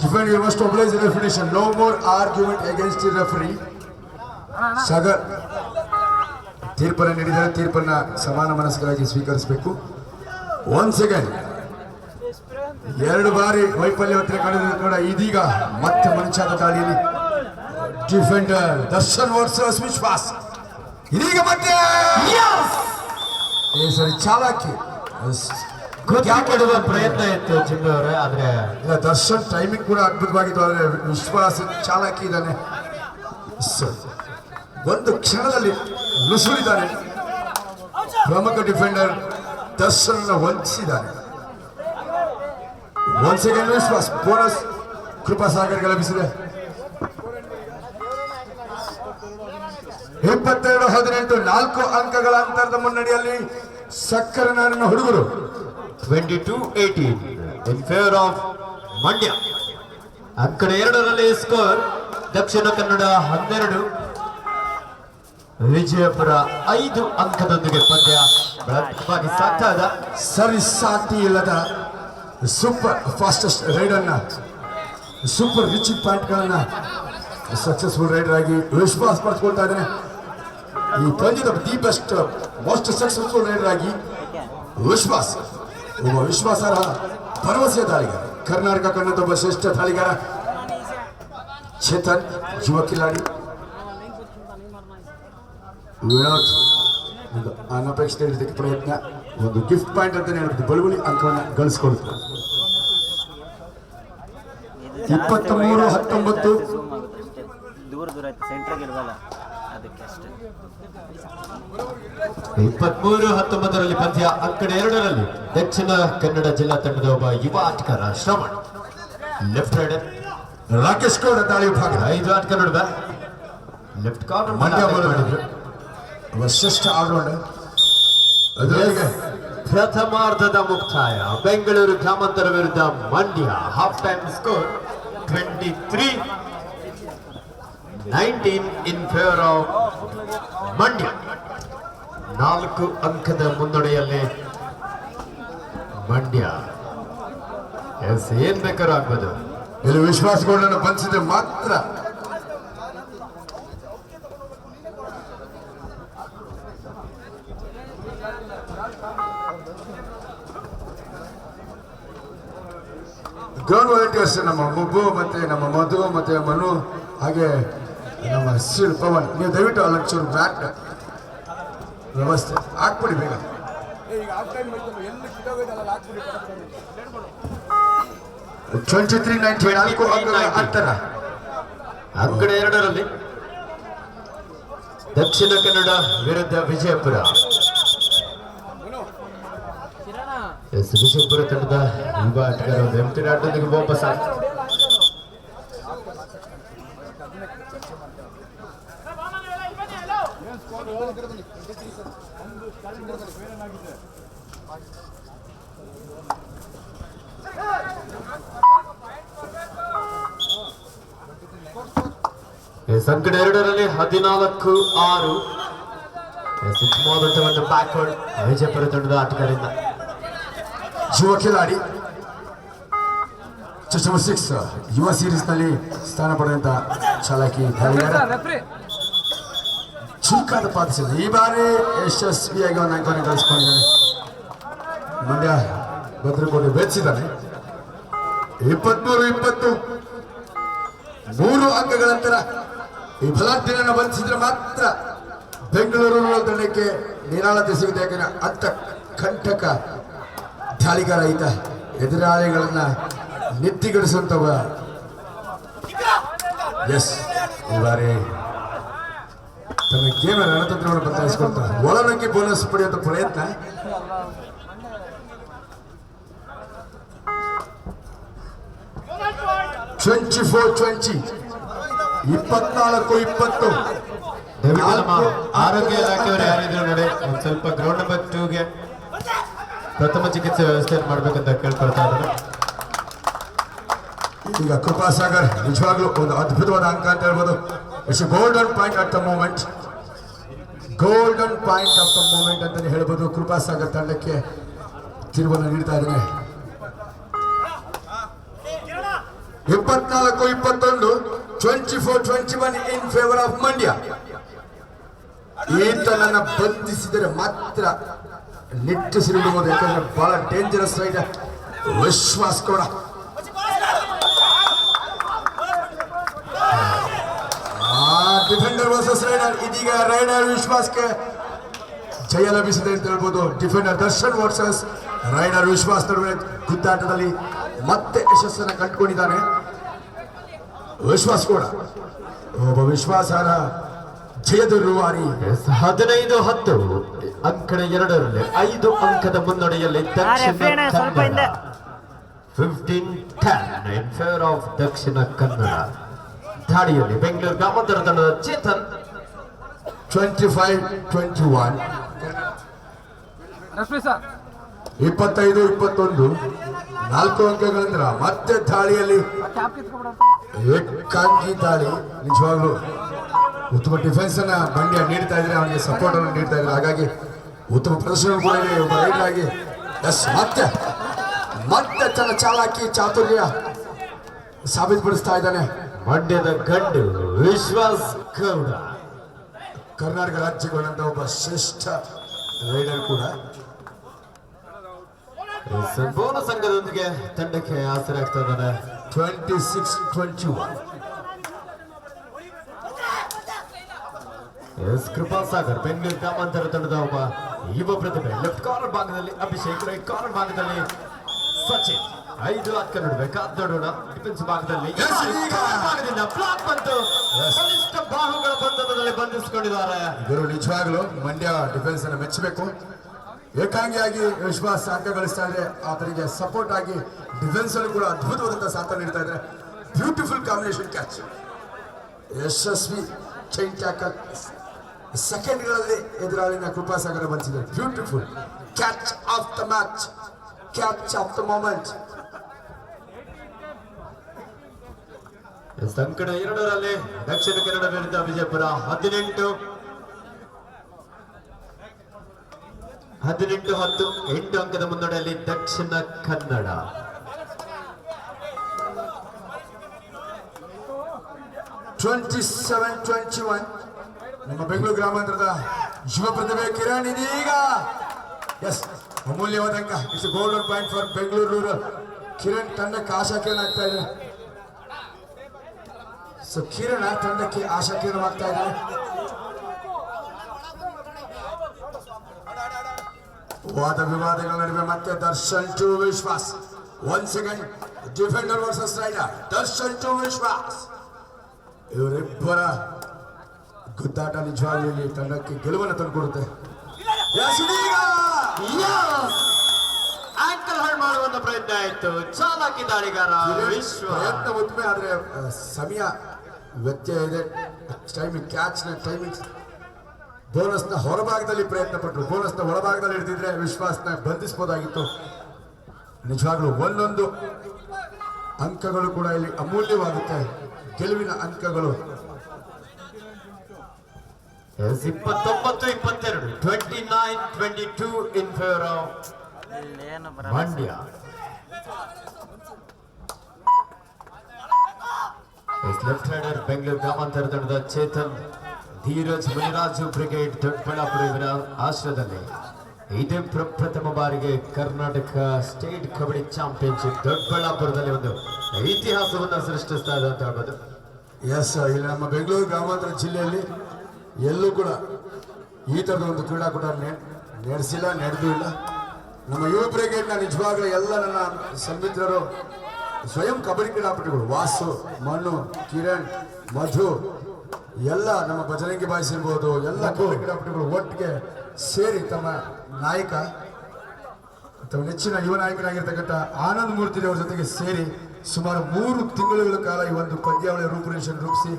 Defend you must oblige the ref decision. No more argument against the referee. Sagar ತೀರ್ಪನ್ನು ನೀಡಿದರೆ ತೀರ್ಪನ್ನ ಸಮಾನ ಮನಸ್ಕರಾಗಿ ಸ್ವೀಕರಿಸಬೇಕು. 1 ಸೆಕೆಂಡ್. 2 ಬಾರಿ ವೈಫಲ್ಯ ಹೊತ್ತಿನ ಕಳೆದ ಕೂಡ ಇದೀಗ ಮತ್ತೆ ಮನುಷ್ಯದ ದಾಳಿಯಲ್ಲಿ ಡಿಫೆಂಡರ್ ದರ್ಶನ್ ವರ್ಸಸ್ ವಿಶ್ವಾಸ್. ಇದೀಗ ಮತ್ತೆ ಈ ಸರಿ ಚಾಲಾಕಿ ಕೊಡುವ ಪ್ರಯತ್ನ ಇತ್ತು ಜಿಮ್ಮಿ ಅವರೇ, ಆದ್ರೆ ಇಲ್ಲ, ದರ್ಶನ್ ಟೈಮಿಂಗ್ ಕೂಡ ಅದ್ಭುತವಾಗಿತ್ತು. ಆದರೆ ವಿಶ್ವಾಸ ಚಾಲಾಕಿ ಇದ್ದಾನೆ. ಒಂದು ಕ್ಷಣದಲ್ಲಿ ನುಸುಳಿದ್ದಾನೆ. ಪ್ರಮುಖ ಡಿಫೆಂಡರ್ ದರ್ಶನ್ ವಂಚಿಸಿದ್ದಾನೆ. ಒನ್ ಸೆಕೆಂಡ್ ವಿಶ್ವಾಸ್ ಬೋನಸ್ ಕೃಪಾಸಾಗರ್ಗೆ ಲಭಿಸಿದೆ. 22-18 4 ಅಂಕಗಳ ಅಂತರದ ಮುನ್ನಡೆಯಲ್ಲಿ ಸಕ್ಕರೆ ನಾರಿನ ಹುಡುಗರು 22-18 ಇನ್ ಫೇವರ್ ಆಫ್ ಮಂಡ್ಯ. ಅಂಕಣ 2ರಲ್ಲಿ ಸ್ಕೋರ್ ದಕ್ಷಿಣ ಕನ್ನಡ 12, ವಿಜಯಪುರ 5 ಅಂಕದೊಂದಿಗೆ ಪಂದ್ಯ ಬಲವಾಗಿ ಸಾಗ್ತಾ ಇದೆ. ಸರಿಸಾಟಿ ಇಲ್ಲದ ಸೂಪರ್ ಫಾಸ್ಟೆಸ್ಟ್ ರೈಡ್ ಅನ್ನ, ಸೂಪರ್ ರಿಚ್ ಪಾಯಿಂಟ್ಗಳನ್ನ ಸಕ್ಸಸ್ಫುಲ್ ರೈಡರ್ ಆಗಿ ವಿಶ್ವಾಸ್ ಪಡೆದುಕೊಳ್ತಾ ಇದ್ದಾನೆ. ಈ ಪಂದ್ಯದ the best most successful raider ಆಗಿ ವಿಶ್ವಾಸ್ ಒಬ್ಬ ವಿಶ್ವಾಸಾರ್ಹ ಭರವಸೆಯ ದಾಳಿಗಾರ, ಕರ್ನಾಟಕ ಕನ್ನಡ ಒಬ್ಬ ಶ್ರೇಷ್ಠ ದಾಳಿಗಾರ ಚೇತನ್ ಯುವ ಕಿಲಾಡಿ ವಿನೋದ್ ಒಂದು ಅನಪೇಕ್ಷಿತ ಹಿಡಿದಕ್ಕೆ ಪ್ರಯತ್ನ, ಒಂದು ಗಿಫ್ಟ್ ಪಾಯಿಂಟ್ ಅಂತ ಹೇಳ್ಬೋದು, ಬಳುವಳಿ ಅಂಕವನ್ನು ಗಳಿಸ್ಕೊಳ್ತಾರೆ. 23-19 ದೂರ ದೂರ ಸೆಂಟ್ರಿಗೆ ಇಲ್ವಲ್ಲ ಅದಕ್ಕೆ ಅಷ್ಟೇ. 23-19ರಲ್ಲಿ ಪಂದ್ಯ. ಅಂಕಣ 2ರಲ್ಲಿ ದಕ್ಷಿಣ ಕನ್ನಡ ಜಿಲ್ಲಾ ತಂಡದ ಒಬ್ಬ ಯುವ ಆಟಗಾರ ಶ್ರವಣ್, ಲೆಫ್ಟ್ ರೈಡರ್ ರಾಕೇಶ್ ಗೌಡ ದಾಳಿ ವಿಭಾಗದ 5 ಆಟಗಾರ ನೋಡಿದ ಲೆಫ್ಟ್ ಕಾರ್ನರ್ ಮಂಡ್ಯ ಮಾಡಿದ್ರು. ಒಬ್ಬ ಶ್ರೇಷ್ಠ ಆಲ್ರೌಂಡರ್. ಅದರೊಳಗೆ ಪ್ರಥಮಾರ್ಧದ ಮುಕ್ತಾಯ. ಬೆಂಗಳೂರು ಗ್ರಾಮಾಂತರ ವಿರುದ್ಧ Mandya. Half time score 23-19 in favour of Mandya. 4 ಅಂಕದ ಮುನ್ನಡೆಯಲ್ಲಿ ಮಂಡ್ಯ. ಏನ್ ಬೇಕಾದ್ರೂ ಆಗ್ಬೋದು. ಇಲ್ಲಿ ವಿಶ್ವಾಸಗೌಡನ್ನು ಬಂಧಿಸಿದ್ರೆ ಮಾತ್ರ ಗ್ರೌಂಡ್ ವಾಲಂಟಿಯರ್ಸ್ ನಮ್ಮ ಮುಬ್ಬು ಮತ್ತೆ ನಮ್ಮ ಮಧು ಮತ್ತೆ ಮನು ಹಾಗೆ ನಮ್ಮ ಸಿಲ್ ಪವನ್, ನೀವು ದಯವಿಟ್ಟು ಅಲ್ಲೊಂಚೂರು ಮ್ಯಾಟ್ ವ್ಯವಸ್ಥೆ ಹಾಕ್ಬಿಡಿ ಬೇಗ. 23-19 ಅಂತರ. ಅಂಕಣ 2ರಲ್ಲಿ ದಕ್ಷಿಣ ಕನ್ನಡ ವಿರುದ್ಧ ವಿಜಯಪುರ. ವಿಜಯಪುರ ತಂಡದ ಯುವ ಆಟಗಾರ ಎಂಟಿ ಆಟದೊಂದಿಗೆ ವಾಪಸ್ ಅಂಕಣ 2ರಲ್ಲಿ 14-6 ಮೊದಲ ಬ್ಯಾಕ್ವರ್ಡ್ ವಿಜಯಪುರ ತಂಡದ ಆಟಗಾರರಿಂದ. ಯುವ ಕಿಲಾಡಿ ಚುಚ್ಚಮ 6 ಯುವ ಸೀರೀಸ್ನಲ್ಲಿ ಸ್ಥಾನ ಪಡೆದಂತ ಚಾಲಕಿ ದಾಳಿಗಾರ ಚುರುಕಾದ ಪಾದಿಸಿದ ಈ ಬಾರಿ ಯಶಸ್ವಿಯಾಗಿ ಒಂದು ಅಂಕವನ್ನು ಗಳಿಸಿಕೊಂಡಿದ್ದಾನೆ. ಮಂಡ್ಯ ಭದ್ರಕೋಟೆ ಬೆಚ್ಚಿದ್ದಾನೆ. 23-20 3 ಅಂಕಗಳ ನಂತರ ಈ ಬಲಾಢ್ಯನನ್ನು ಬಂಧಿಸಿದ್ರೆ ಮಾತ್ರ ಬೆಂಗಳೂರು ತಂಡಕ್ಕೆ ನಿರಾಳತೆ ಸಿಗುತ್ತೆ. ಯಾಕಂದ್ರೆ ಅಂತ ಕಂಟಕ ದಾಳಿಗಾರ ಈತ, ಎದುರಾಳಿಗಳನ್ನ ನೆತ್ತಿಗಡಿಸುವಂತವ. ಎಸ್, ಈ ಬಾರಿ ತನ್ನ ಗೇಮ್ ರಣತಂತ್ರವನ್ನು ಬದಲಾಯಿಸಿಕೊಳ್ತಾರೆ. ಒಳನುಗ್ಗಿ ಬೋನಸ್ ಪಡೆಯುವಂತ ಪ್ರಯತ್ನ. ಆರೋಗ್ಯ ಇಲಾಖೆಯವರು ಯಾರಿದ್ರು ನೋಡಿ, ಒಂದ್ ಸ್ವಲ್ಪ ಗ್ರೌಂಡ್ ನಂಬರ್ 2ಗೆ ಪ್ರಥಮ ಚಿಕಿತ್ಸೆ ವ್ಯವಸ್ಥೆಯನ್ನು ಮಾಡ್ಬೇಕಂತ ಕೇಳ್ಕೊಳ್ತಾ ಇದ್ದಾರೆ. ಈಗ ಕೃಪಾಸಾಗರ್ ನಿಜವಾಗ್ಲೂ ಒಂದು ಅದ್ಭುತವಾದ ಅಂಕ ಅಂತ ಹೇಳ್ಬೋದು. It's golden point at the moment, golden point of the moment ಅಂತಾನೆ ಹೇಳ್ಬೋದು. ಕೃಪಾಸಾಗರ್ ತಂಡಕ್ಕೆ ತಿರುವನ್ನು ನೀಡ್ತಾ ಇದ್ದಾನೆ. 24-21 24-21 ಇನ್ ಫೇವರ್ ಆಫ್ ಮಂಡ್ಯ. ಈತನನ್ನ ಬಂಧಿಸಿದರೆ ಮಾತ್ರ ನಿಟ್ಟುಸಿರಿಡುವುದು. ಯಾಕಂದ್ರೆ ಬಹಳ ಡೇಂಜರಸ್ ರೈಡ್. ವಿಶ್ವಾಸ್ ಕೂಡ ಡಿಫೆಂಡರ್ ವರ್ಸಸ್ ರೈಡರ್. ಇದೀಗ ರೈಡರ್ ವಿಶ್ವಾಸ್ಗೆ ಜಯ ಲಭಿಸಿದೆ ಅಂತ ಹೇಳ್ಬೋದು. Defender Darshan versus raider Vishwas ನಡುವೆ ಗುದ್ದಾಟದಲ್ಲಿ ಮತ್ತೆ ಯಶಸ್ಸನ್ನು ಕಂಡುಕೊಂಡಿದ್ದಾನೆ ವಿಶ್ವಾಸ್ ಕೂಡ. ಒಬ್ಬ ವಿಶ್ವಾಸಾರ್ಹ ಜಯದ ರೂವಾರಿ. 15-10 ಅಂಕಣ 2ರಲ್ಲಿ 5 ಅಂಕದ ಮುನ್ನಡೆಯಲ್ಲಿ ದಕ್ಷಿಣ ಸ್ವಲ್ಪ ಕನ್ನಡ. ಹಿಂದೆ. 15-10 in favor of Dakshina Kannada. ದಾಳಿಯಲ್ಲಿ ಬೆಂಗಳೂರು ಗ್ರಾಮಾಂತರ ತಂಡದ ಚೇತನ್ 25-21, 25-21 4 ಅಂಕಗಳ ನಂತರ ಮತ್ತೆ ದಾಳಿಯಲ್ಲಿ ಏಕಾಂಗಿ ದಾಳಿ. ನಿಜವಾಗ್ಲೂ ಉತ್ತಮ ಡಿಫೆನ್ಸ್ ಅನ್ನ ಮಂಡ್ಯ ನೀಡ್ತಾ ಇದ್ರೆ, ಅವನಿಗೆ ಸಪೋರ್ಟ್ ಅನ್ನು ನೀಡ್ತಾ ಇದ್ರೆ, ಹಾಗಾಗಿ ಉತ್ತಮ ಪ್ರದರ್ಶನ ಕೂಡ ಇದೆ ಒಬ್ಬ ರೈಡರ್ ಆಗಿ. ಎಸ್, ಮತ್ತೆ ಮತ್ತೆ ತನ್ನ ಚಾಲಾಕಿ ಚಾತುರ್ಯ ಸಾಬೀತುಪಡಿಸ್ತಾ ಇದ್ದಾನೆ ಮಂಡ್ಯದ ಗಂಡು ವಿಶ್ವಾಸ್ ಗೌಡ. ಕರ್ನಾಟಕ ರಾಜ್ಯಗೊಂಡಂತ ಒಬ್ಬ ಶ್ರೇಷ್ಠ ರೈಡರ್ ಕೂಡ. ಸಂಪೂರ್ಣ ಸಂಘದೊಂದಿಗೆ ತಂಡಕ್ಕೆ ಆಸರೆ ಆಗ್ತಾ ಇದ್ದಾನೆ. 26-21. ಎಸ್ ಕೃಪಾಸಾಗರ್ ಬೆಂಗಳೂರು ಗ್ರಾಮಾಂತರ ತಂಡದ ಒಬ್ಬ ಯುವ ಪ್ರತಿಭೆ. ಲೆಫ್ಟ್ ಕಾರ್ನರ್ ಭಾಗದಲ್ಲಿ ಅಭಿಷೇಕ್, ರೈಟ್ ಕಾರ್ನರ್ ಭಾಗದಲ್ಲಿ ಸಚಿನ್. 5 ಅಂಕ ನಡುವೆ ಕಾದ್ ನೋಡೋಣ. ಡಿಫೆನ್ಸ್ ಭಾಗದಲ್ಲಿ ಭಾಗದಿಂದ ಬ್ಲಾಕ್ ಬಂತು. ಬಲಿಷ್ಠ ಬಾಹುಗಳ ಬಂಧನದಲ್ಲಿ ಬಂಧಿಸಿಕೊಂಡಿದ್ದಾರೆ. ಇವರು ನಿಜವಾಗ್ಲೂ ಮಂಡ್ಯ ಡಿಫೆನ್ಸ್ ಅನ್ನು ಮೆಚ್ಚಬೇಕು. ಏಕಾಂಗಿಯಾಗಿ ವಿಶ್ವಾಸ ಅಂಕ ಗಳಿಸ್ತಾ ಇದ್ರೆ, ಆತನಿಗೆ ಸಪೋರ್ಟ್ ಆಗಿ ಡಿಫೆನ್ಸ್ ಅನ್ನು ಕೂಡ ಅದ್ಭುತವಾದಂತಹ ಸಾಥ ನೀಡ್ತಾ ಇದ್ರೆ. ಬ್ಯೂಟಿಫುಲ್ ಕಾಂಬಿನೇಷನ್ ಕ್ಯಾಚ್, ಯಶಸ್ವಿ ಚೈನ್ ಟ್ಯಾಕಲ್. ಸೆಕೆಂಡ್ಗಳಲ್ಲಿ ಎದುರಾಳಿನ ಕೃಪಾಸಾಗರ ಬಂದಿದ್ದಾರೆ. Beautiful catch of the match, catch of the moment. ಅಂಕಣ 2ರಲ್ಲಿ ದಕ್ಷಿಣ ಕನ್ನಡ ವಿರುದ್ಧ ವಿಜಯಪುರ 18-10 8 ಅಂಕದ ಮುನ್ನಡೆಯಲ್ಲಿ ದಕ್ಷಿಣ ಕನ್ನಡ. 27-21 ನಮ್ಮ ಬೆಂಗಳೂರು ಗ್ರಾಮಾಂತರದ ಯುವ ಪ್ರತಿಭೆ ಕಿರಣ್. ಇದೀಗ ಎಸ್, ಅಮೂಲ್ಯವಾದ ಅಂಕ. It's golden point for Bengaluru rural. Kiran ತಂಡಕ್ಕೆ ಆಶಾ ಕಿರಣ ಆಗ್ತಾ ಇದೆ. ಸೊ ಕಿರಣ ತಂಡಕ್ಕೆ ಆಶಾ ಕಿರಣವಾಗ್ತಾ ಇದ್ದಾರೆ. ವಾದ ವಿವಾದಗಳ ನಡುವೆ ಮತ್ತೆ Darshan to Vishwas. Once again defender versus raider. Darshan to Vishwas, ಇವರಿಬ್ಬರ ಗುದ್ದಾಟ ನಿಜವಾಗ್ಲೂ ಇಲ್ಲಿ ತಂಡಕ್ಕೆ ಗೆಲುವನ್ನು ತಂದುಕೊಡುತ್ತೆ. ಆಂಕಲ್ ಹಾಳು ಮಾಡುವಂತ ಪ್ರಯತ್ನ ಆಯ್ತು. ಚಾಲಾಕಿ ದಾಳಿಗಾರ ವಿಶ್ವ. ಪ್ರಯತ್ನ ಉತ್ತಮ, ಆದ್ರೆ ಸಮಯ ವ್ಯತ್ಯಯ ಇದೆ. ಟೈಮಿಂಗ್, ಕ್ಯಾಚ್ನ ಟೈಮಿಂಗ್. ಬೋನಸ್ನ ಹೊರಭಾಗದಲ್ಲಿ ಪ್ರಯತ್ನ ಪಟ್ಟರು. ಬೋನಸ್ನ ಒಳಭಾಗದಲ್ಲಿ ಹಿಡಿದಿದ್ರೆ ವಿಶ್ವಾಸನ ಬಂಧಿಸಬಹುದಾಗಿತ್ತು. ನಿಜವಾಗ್ಲೂ ಒಂದೊಂದು ಅಂಕಗಳು ಕೂಡ ಇಲ್ಲಿ ಅಮೂಲ್ಯವಾಗುತ್ತೆ. ಗೆಲುವಿನ ಅಂಕಗಳು. 29-22 29-22 ಇನ್ ಫೇವರ್ ಆಫ್ ಏನು ಮಂಡ್ಯ. ಲೆಫ್ಟ್ ರೈಡರ್ ಬೆಂಗಳೂರು ಗ್ರಾಮಾಂತರ ತಂಡದ ಚೇತನ್, ಧೀರಜ್ ಮುನಿರಾಜು ಬ್ರಿಗೇಡ್ ದೊಡ್ಡಬಳ್ಳಾಪುರ ಇವರ ಆಶ್ರಯದಲ್ಲಿ ಇದೇ ಪ್ರಥಮ ಬಾರಿಗೆ ಕರ್ನಾಟಕ ಸ್ಟೇಟ್ ಕಬಡ್ಡಿ ಚಾಂಪಿಯನ್ಶಿಪ್ ದೊಡ್ಡಬಳ್ಳಾಪುರದಲ್ಲಿ ಒಂದು ಇತಿಹಾಸವನ್ನು ಸೃಷ್ಟಿಸ್ತಾ ಇದೆ ಅಂತ ಹೇಳ್ಬೋದು. ಎಸ್, ಇಲ್ಲಿ ನಮ್ಮ ಬೆಂಗಳೂರು ಗ್ರಾಮಾಂತರ ಜಿಲ್ಲೆಯಲ್ಲಿ ಎಲ್ಲೂ ಕೂಡ ಈ ಥರದ ಒಂದು ಕ್ರೀಡಾಕೂಟ ನಡೆಸಿಲ್ಲ, ನಡೆದೂ ಇಲ್ಲ. ನಮ್ಮ ಯುವ ಬ್ರಿಗೇಡ್ನ ನಿಜವಾಗ್ಲೂ ಎಲ್ಲ ನನ್ನ ಸನ್ಮಿತ್ರರು ಸ್ವಯಂ ಕಬಡ್ಡಿ ಕ್ರೀಡಾಪಟುಗಳು. ವಾಸು, ಮನು, ಕಿರಣ್, ಮಧು, ಎಲ್ಲ ನಮ್ಮ ಬಜರಂಗಿ ಬಾಯ್ಸ್ ಇರ್ಬೋದು, ಎಲ್ಲ ಕಬಡ್ಡಿ ಕ್ರೀಡಾಪಟುಗಳು ಒಟ್ಟಿಗೆ ಸೇರಿ ತಮ್ಮ ನಾಯಕ, ತಮ್ಮ ನೆಚ್ಚಿನ ಯುವ ನಾಯಕನಾಗಿರ್ತಕ್ಕಂಥ ಆನಂದ್ ಮೂರ್ತಿ ಅವರ ಜೊತೆಗೆ ಸೇರಿ ಸುಮಾರು 3 ತಿಂಗಳುಗಳ ಕಾಲ ಈ ಒಂದು ಪಂದ್ಯಾವಳಿಯ ರೂಪುರೇಷೆಯನ್ನು ರೂಪಿಸಿ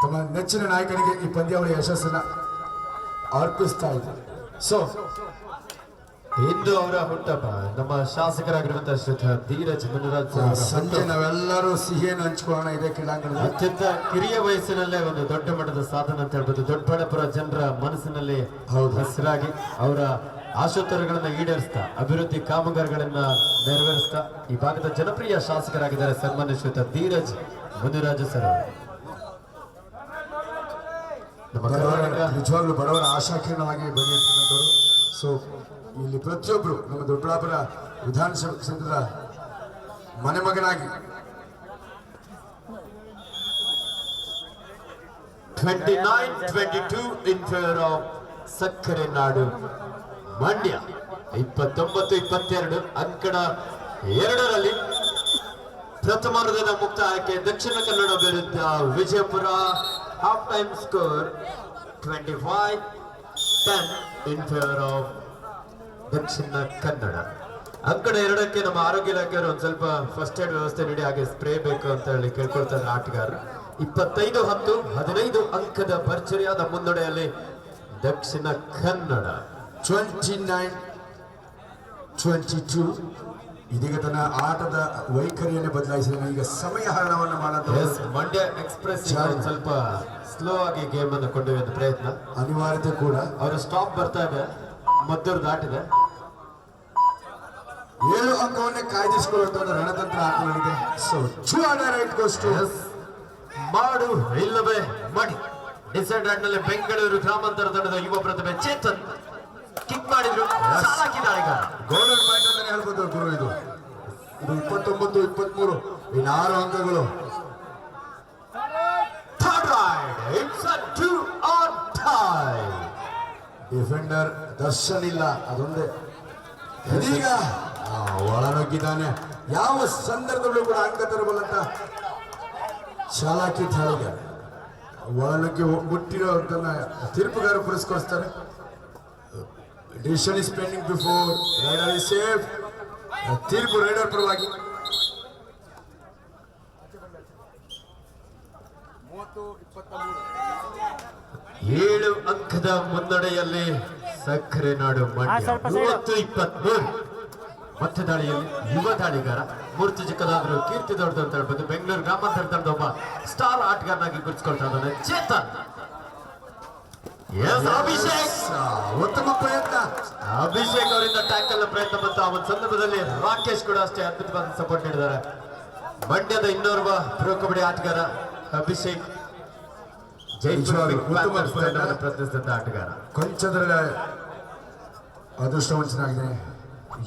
ತಮ್ಮ ನೆಚ್ಚಿನ ನಾಯಕನಿಗೆ ಈ ಪಂದ್ಯಾವಳಿಯ ಯಶಸ್ಸನ್ನು ಅರ್ಪಿಸ್ತಾ ಇದ್ದಾರೆ. ಸೊ ಇಂದು ಅವರ ಹುಟ್ಟಬ್ಬ. ನಮ್ಮ ಶಾಸಕರಾಗಿರುವಂತಹ ಶ್ರೀಯುತ ಧೀರಜ್ ಮುನಿರಾಜ್ ಸಂಜೆ ನಾವೆಲ್ಲರೂ ಸಿಹಿಯನ್ನು ಹಂಚ್ಕೊಳ್ಳೋಣ ಇದೇ ಕ್ರೀಡಾಂಗಣದಲ್ಲಿ. ಅತ್ಯಂತ ಕಿರಿಯ ವಯಸ್ಸಿನಲ್ಲೇ ಒಂದು ದೊಡ್ಡ ಮಟ್ಟದ ಸಾಧನೆ ಅಂತ ಹೇಳ್ಬೋದು. ದೊಡ್ಡಬಳ್ಳಾಪುರ ಜನರ ಮನಸ್ಸಿನಲ್ಲಿ ಹೆಸರಾಗಿ ಅವರ ಆಶೋತ್ತರಗಳನ್ನ ಈಡೇರಿಸ್ತಾ ಅಭಿವೃದ್ಧಿ ಕಾಮಗಾರಿಗಳನ್ನ ನೆರವೇರಿಸ್ತಾ ಈ ಭಾಗದ ಜನಪ್ರಿಯ ಶಾಸಕರಾಗಿದ್ದಾರೆ ಸನ್ಮಾನ್ಯ ಶ್ರೀಯುತ ಧೀರಜ್ ಮುನಿರಾಜು ಸರ್. ನಿಜವಾಗ್ಲೂ ಬಡವರ ಆಶಾಕಿರಣವಾಗಿ ಬಂದಿರ್ತಕ್ಕಂಥವ್ರು. ಸೊ ಇಲ್ಲಿ ಪ್ರತಿಯೊಬ್ಬರು ನಮ್ಮ ದೊಡ್ಡಬಳ್ಳಾಪುರ ವಿಧಾನಸಭಾ ಕ್ಷೇತ್ರದ ಮನೆ ಮಗನಾಗಿ 29-22 in favor of ಸಕ್ಕರೆ ನಾಡು ಮಂಡ್ಯ. 29-22 ಅಂಕಣ 2ರಲ್ಲಿ ಪ್ರಥಮಾರ್ಧದ ಮುಕ್ತಾಯಕ್ಕೆ ದಕ್ಷಿಣ ಕನ್ನಡ ವಿರುದ್ಧ Vijayapura. Half time score 25-10 in favor of Dakshina Kannada. ಅಂಕಣ 2ಕ್ಕೆ ನಮ್ಮ ಆರೋಗ್ಯ ಇಲಾಖೆಯವರು ಒಂದ್ ಸ್ವಲ್ಪ ಫಸ್ಟ್ ಏಡ್ ವ್ಯವಸ್ಥೆ ನೀಡಿ ಹಾಗೆ ಸ್ಪ್ರೇ ಬೇಕು ಅಂತ ಹೇಳಿ ಕೇಳ್ಕೊಳ್ತಾರೆ ಆಟಗಾರರು. 25-10 15 ಅಂಕದ ಭರ್ಜರಿಯಾದ ಮುನ್ನಡೆಯಲ್ಲಿ ದಕ್ಷಿಣ ಕನ್ನಡ. 29-22 ಇದೀಗ ತನ್ನ ಆಟದ ವೈಖರಿಯನ್ನು ಬದಲಾಯಿಸಿದ ಈಗ ಸಮಯ ಹರಣವನ್ನು ಮಾಡೋದು ಮಂಡ್ಯ ಎಕ್ಸ್ಪ್ರೆಸ್ ಸ್ವಲ್ಪ ಸ್ಲೋ ಆಗಿ ಗೇಮ್ ಅನ್ನು ಕೊಂಡೊಯ್ಯುವ ಪ್ರಯತ್ನ ಅನಿವಾರ್ಯತೆ ಕೂಡ. ಅವರ ಸ್ಟಾಪ್ ಬರ್ತಾ ಇದೆ, ಮದ್ದೂರು ದಾಟಿದೆ. 7 ಅಂಕವನ್ನೇ ಕಾಯ್ದಿರಿಸಿಕೊಳ್ಳುವಂತ ಒಂದು ರಣತಂತ್ರ ಆಟಗಳಿದೆ. ಸೊ ರೈಟ್ ಗೋಸ್ ಟು ಮಾಡು ಇಲ್ಲವೇ ಮಡಿ ಡಿಸೈಡ್ ನಲ್ಲಿ ಬೆಂಗಳೂರು ಗ್ರಾಮಾಂತರ ತಂಡದ ಯುವ ಪ್ರತಿಭೆ ಚೇತನ್ ಕಿಕ್ ಮಾಡಿದ್ರು. ಚಾಲಾಕಿ ದಾಳಿಗಾರ. ಗೋಲ್ಡನ್ ಪಾಯಿಂಟ್ ಅಂತಾನೆ ಹೇಳ್ಬೋದು ಗುರು. ಇದು 29-23 ಇನ್ನು 6 ಅಂಕಗಳು. Third raid, it's a 2 on tie. Defender Darshan ಇಲ್ಲ, ಅದೊಂದೇ. ಇದೀಗ ಒಳನುಗ್ಗಿದ್ದಾನೆ. ಯಾವ ಸಂದರ್ಭದಲ್ಲೂ ಕೂಡ ಅಂಕ ತರಬಲ್ಲಂತ ಚಾಲಾಕಿ ದಾಳಿಗಾರ. ಒಳನುಗ್ಗಿ ಮುಟ್ಟಿರೋದನ್ನ ತೀರ್ಪುಗಾರ ಪುರಸ್ಕರಿಸ್ತಾರೆ. Decision is pending before raider is safe. ತೀರ್ಪು ರೈಡರ್ ಪರವಾಗಿ. 7 ಅಂಕದ ಮುನ್ನಡೆಯಲ್ಲಿ ಸಕ್ಕರೆ ನಾಡು ಮಂಡ್ಯ. 30-23 ಮತ್ತೆ ದಾಳಿಯಲ್ಲಿ ಯುವ ದಾಳಿಗಾರ ಮೂರ್ತಿ ಚಿಕ್ಕದಾದ್ರು ಕೀರ್ತಿ ದೊಡ್ಡದು ಅಂತ ಹೇಳ್ಬೋದು. ಬೆಂಗಳೂರು ಗ್ರಾಮಾಂತರ ತಂಡದ ಒಬ್ಬ ಸ್ಟಾರ್ ಆಟಗಾರನಾಗಿ ಗುರುತಿಸ್ಕೊಳ್ತಾ ಇದ್ದಾನೆ ಚೇತನ್. ಅಭಿಷೇಕ್ ಉತ್ತಮ ಪ್ರಯತ್ನ. ಅಭಿಷೇಕ್ ಅವರಿಂದ ಟ್ಯಾಕಲ್ ಪ್ರಯತ್ನ ಬಂತು. ಆ ಒಂದು ಸಂದರ್ಭದಲ್ಲಿ ರಾಕೇಶ್ ಕೂಡ ಅಷ್ಟೇ ಅದ್ಭುತವಾದ ಸಪೋರ್ಟ್ ನೀಡಿದ್ದಾರೆ. ಮಂಡ್ಯದ ಇನ್ನೋರ್ವ ಪ್ರೊ ಕಬಡ್ಡಿ ಆಟಗಾರ ಅಭಿಷೇಕ್ ಪ್ರತಿನಿಧಿಸಿದ ಆಟಗಾರ. ಕೊಂಚದರ ಅದೃಷ್ಟವಂತನಾಗಿದೆ.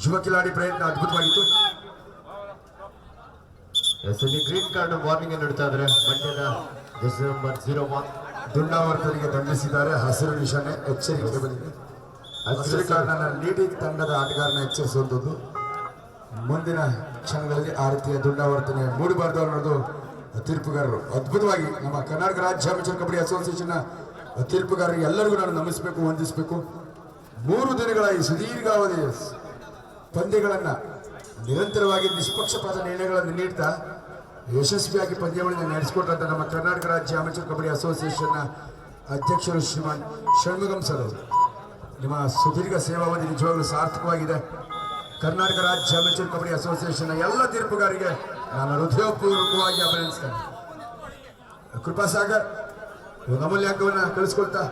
ಯುವ ಕಿಲಾಡಿ ಪ್ರಯತ್ನ ಅದ್ಭುತವಾಗಿತ್ತು. ಗ್ರೀನ್ ಕಾರ್ಡ್ ವಾರ್ನಿಂಗ್ ನೀಡ್ತಾ ಇದ್ದಾರೆ ಮಂಡ್ಯದ ನಂಬರ್ 01 ದುಂಡಾವರ್ತನಿಗೆ ದಂಡಿಸಿದ್ದಾರೆ. ಹಸಿರು ನಿಶಾನೆ ಎಚ್ಚರಿಕೆ ಬಂದಿದೆ. ಹಸಿರು ಕಾರ್ಡ್ ನೀಡಿ ತಂಡದ ಆಟಗಾರನ ಎಚ್ಚರಿಸುವಂಥದ್ದು. ಮುಂದಿನ ಕ್ಷಣಗಳಲ್ಲಿ ಆ ರೀತಿಯ ದುಂಡಾವರ್ತನೆ ಮೂಡಬಾರ್ದು ಅನ್ನೋದು ತೀರ್ಪುಗಾರರು ಅದ್ಭುತವಾಗಿ ನಮ್ಮ ಕರ್ನಾಟಕ ರಾಜ್ಯ ಅಮೇಚರ್ ಕಬಡ್ಡಿ ಅಸೋಸಿಯೇಷನ್ ತೀರ್ಪುಗಾರರಿಗೆ ಎಲ್ಲರಿಗೂ ನಾನು ನಮಿಸಬೇಕು, ವಂದಿಸಬೇಕು. 3 ದಿನಗಳ ಈ ಸುದೀರ್ಘಾವಧಿ ಪಂದ್ಯಗಳನ್ನು ನಿರಂತರವಾಗಿ ನಿಷ್ಪಕ್ಷಪಾತ ನಿರ್ಣಯಗಳನ್ನು ನೀಡ್ತಾ ಯಶಸ್ವಿಯಾಗಿ ಪಂದ್ಯಾವಳಿಯನ್ನು ನಡೆಸಿಕೊಟ್ಟಂತ ನಮ್ಮ ಕರ್ನಾಟಕ ರಾಜ್ಯ ಅಮೇಚರ್ ಕಬಡ್ಡಿ ಅಸೋಸಿಯೇಷನ್ನ ಅಧ್ಯಕ್ಷರು ಶ್ರೀಮಾನ್ ಷಣ್ಮುಗಂ ಸರ್ ಅವರು, ನಿಮ್ಮ ಸುದೀರ್ಘ ಸೇವಾವಧಿ ನಿಜವಾಗಲೂ ಸಾರ್ಥಕವಾಗಿದೆ. ಕರ್ನಾಟಕ ರಾಜ್ಯ ಅಮೇಚರ್ ಕಬಡ್ಡಿ ಅಸೋಸಿಯೇಷನ್ನ ಎಲ್ಲ ತೀರ್ಪುಗಾರಿಗೆ ನಾನು ಹೃದಯಪೂರ್ವಕವಾಗಿ ಅಭಿನಂದಿಸ್ತೇನೆ. ಕೃಪಾಸಾಗರ್ ಒಂದು ಅಮೂಲ್ಯ ಅಂಕವನ್ನು ಕಳಿಸ್ಕೊಳ್ತಾ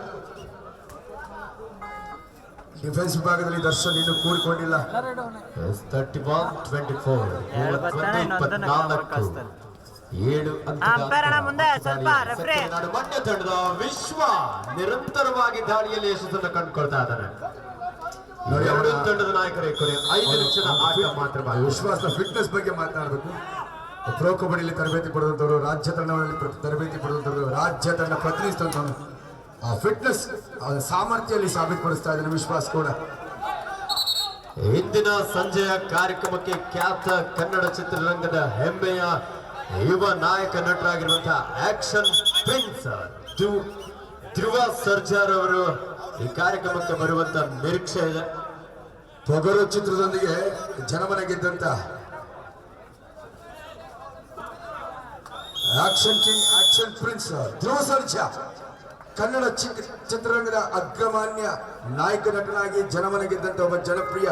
ಡಿಫೆನ್ಸ್ ವಿಭಾಗದಲ್ಲಿ ದರ್ಶನ್ ಇನ್ನೂ ಕೂಡಿಕೊಂಡಿಲ್ಲ. 31-24 7 ಮಂಡ್ಯ ತಂಡದ ವಿಶ್ವ ನಿರಂತರವಾಗಿ ದಾಳಿಯಲ್ಲಿ ಯಶಸ್ಸನ್ನು ಕಂಡುಕೊಳ್ತಾ ಇದ್ದಾನೆ. ಎರಡು ತಂಡದ ನಾಯಕರೇ 5 ನಿಮಿಷದ ಆಟ ಮಾತ್ರ. ವಿಶ್ವಾಸದ ಫಿಟ್ನೆಸ್ ಬಗ್ಗೆ ಮಾತನಾಡಬೇಕು. ಪ್ರೊ ಕಬಡ್ಡಿಯಲ್ಲಿ ತರಬೇತಿ ಪಡೆದಂಥವರು, ರಾಜ್ಯ ತಂಡಗಳಲ್ಲಿ ತರಬೇತಿ ಪಡೆದಂಥವರು, ರಾಜ್ಯ ತಂಡ ಪ್ರತಿನಿಧಿಸಿದಂಥವ್ರು ಆ ಫಿಟ್ನೆಸ್ ಸಾಮರ್ಥ್ಯದಲ್ಲಿ ಸಾಬೀತುಪಡಿಸ್ತಾ ಇದ್ದಾನೆ ವಿಶ್ವಾಸ್ ಕೂಡ. ಇಂದಿನ ಸಂಜೆಯ ಕಾರ್ಯಕ್ರಮಕ್ಕೆ ಖ್ಯಾತ ಕನ್ನಡ ಚಿತ್ರರಂಗದ ಹೆಮ್ಮೆಯ ಯುವ ನಾಯಕ ನಟರಾಗಿರುವಂತಹ ಆಕ್ಷನ್ ಪ್ರಿನ್ಸ್ ಧ್ರುವ ಸರ್ಜಾರ್ ಅವರು ಈ ಕಾರ್ಯಕ್ರಮಕ್ಕೆ ಬರುವಂತ ನಿರೀಕ್ಷೆ ಇದೆ. ತೊಗರು ಚಿತ್ರದೊಂದಿಗೆ ಜನಮನ ಗೆದ್ದಂತ action king, action prince Dhruva Sarja Kannada ಚಿತ್ರರಂಗದ ಅಗ್ರಮಾನ್ಯ ನಾಯಕ ನಟನಾಗಿ ಜನಮನ ಗೆದ್ದಂತ ಒಬ್ಬ ಜನಪ್ರಿಯ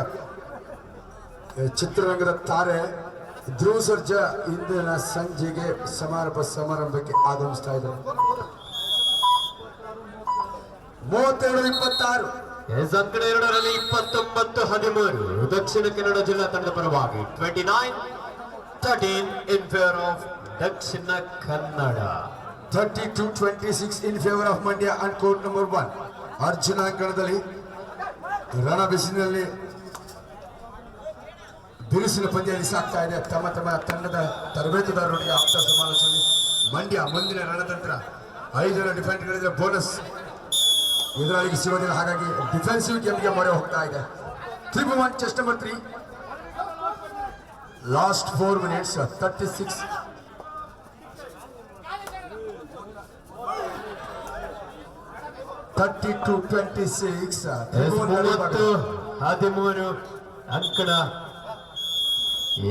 ಚಿತ್ರರಂಗದ ತಾರೆ ಧ್ರುವ ಸರ್ಜಾ ಇಂದಿನ ಸಂಜೆಗೆ ಸಮಾರಂಭಕ್ಕೆ ಆಗಮಿಸ್ತಾ ಇದ್ದಾರೆ. 32-26 ಅಂಕಣ 2ರಲ್ಲಿ 29-13 ದಕ್ಷಿಣ ಕನ್ನಡ ಜಿಲ್ಲಾ ತಂಡದ ಪರವಾಗಿ 29-13 ಇನ್ favour of Dakshina Kannada. 32-26 in favor of Mandya and court number 1. Arjuna ಅಂಕಣದಲ್ಲಿ ರಣ ಬಿಸಿಲಿನಲ್ಲಿ ಬಿರುಸಿನ ಪಂದ್ಯ ಸಾಗ್ತಾ ಇದೆ. ತಮ್ಮ ತಮ್ಮ ತಂಡದ ತರಬೇತುದಾರರೊಂದಿಗೆ ಆಪ್ತ ಸಮಾಲೋಚನೆ. ಮಂಡ್ಯ ಮುಂದಿನ ರಣತಂತ್ರ 5 ಜನ ಡಿಫೆಂಡ್ಗಳಿದ್ರೆ ಬೋನಸ್ ಎದುರಾಳಿಗೆ ಸಿಗೋದಿಲ್ಲ. ಹಾಗಾಗಿ ಡಿಫೆನ್ಸಿವ್ ಗೇಮ್ಗೆ ಮೊರೆ ಹೋಗ್ತಾ ಇದೆ. 3-1 ಚೆಸ್ ನಂಬರ್ 3. Last 4 minutes 36. 32-26. 13 ಅಂಕಣ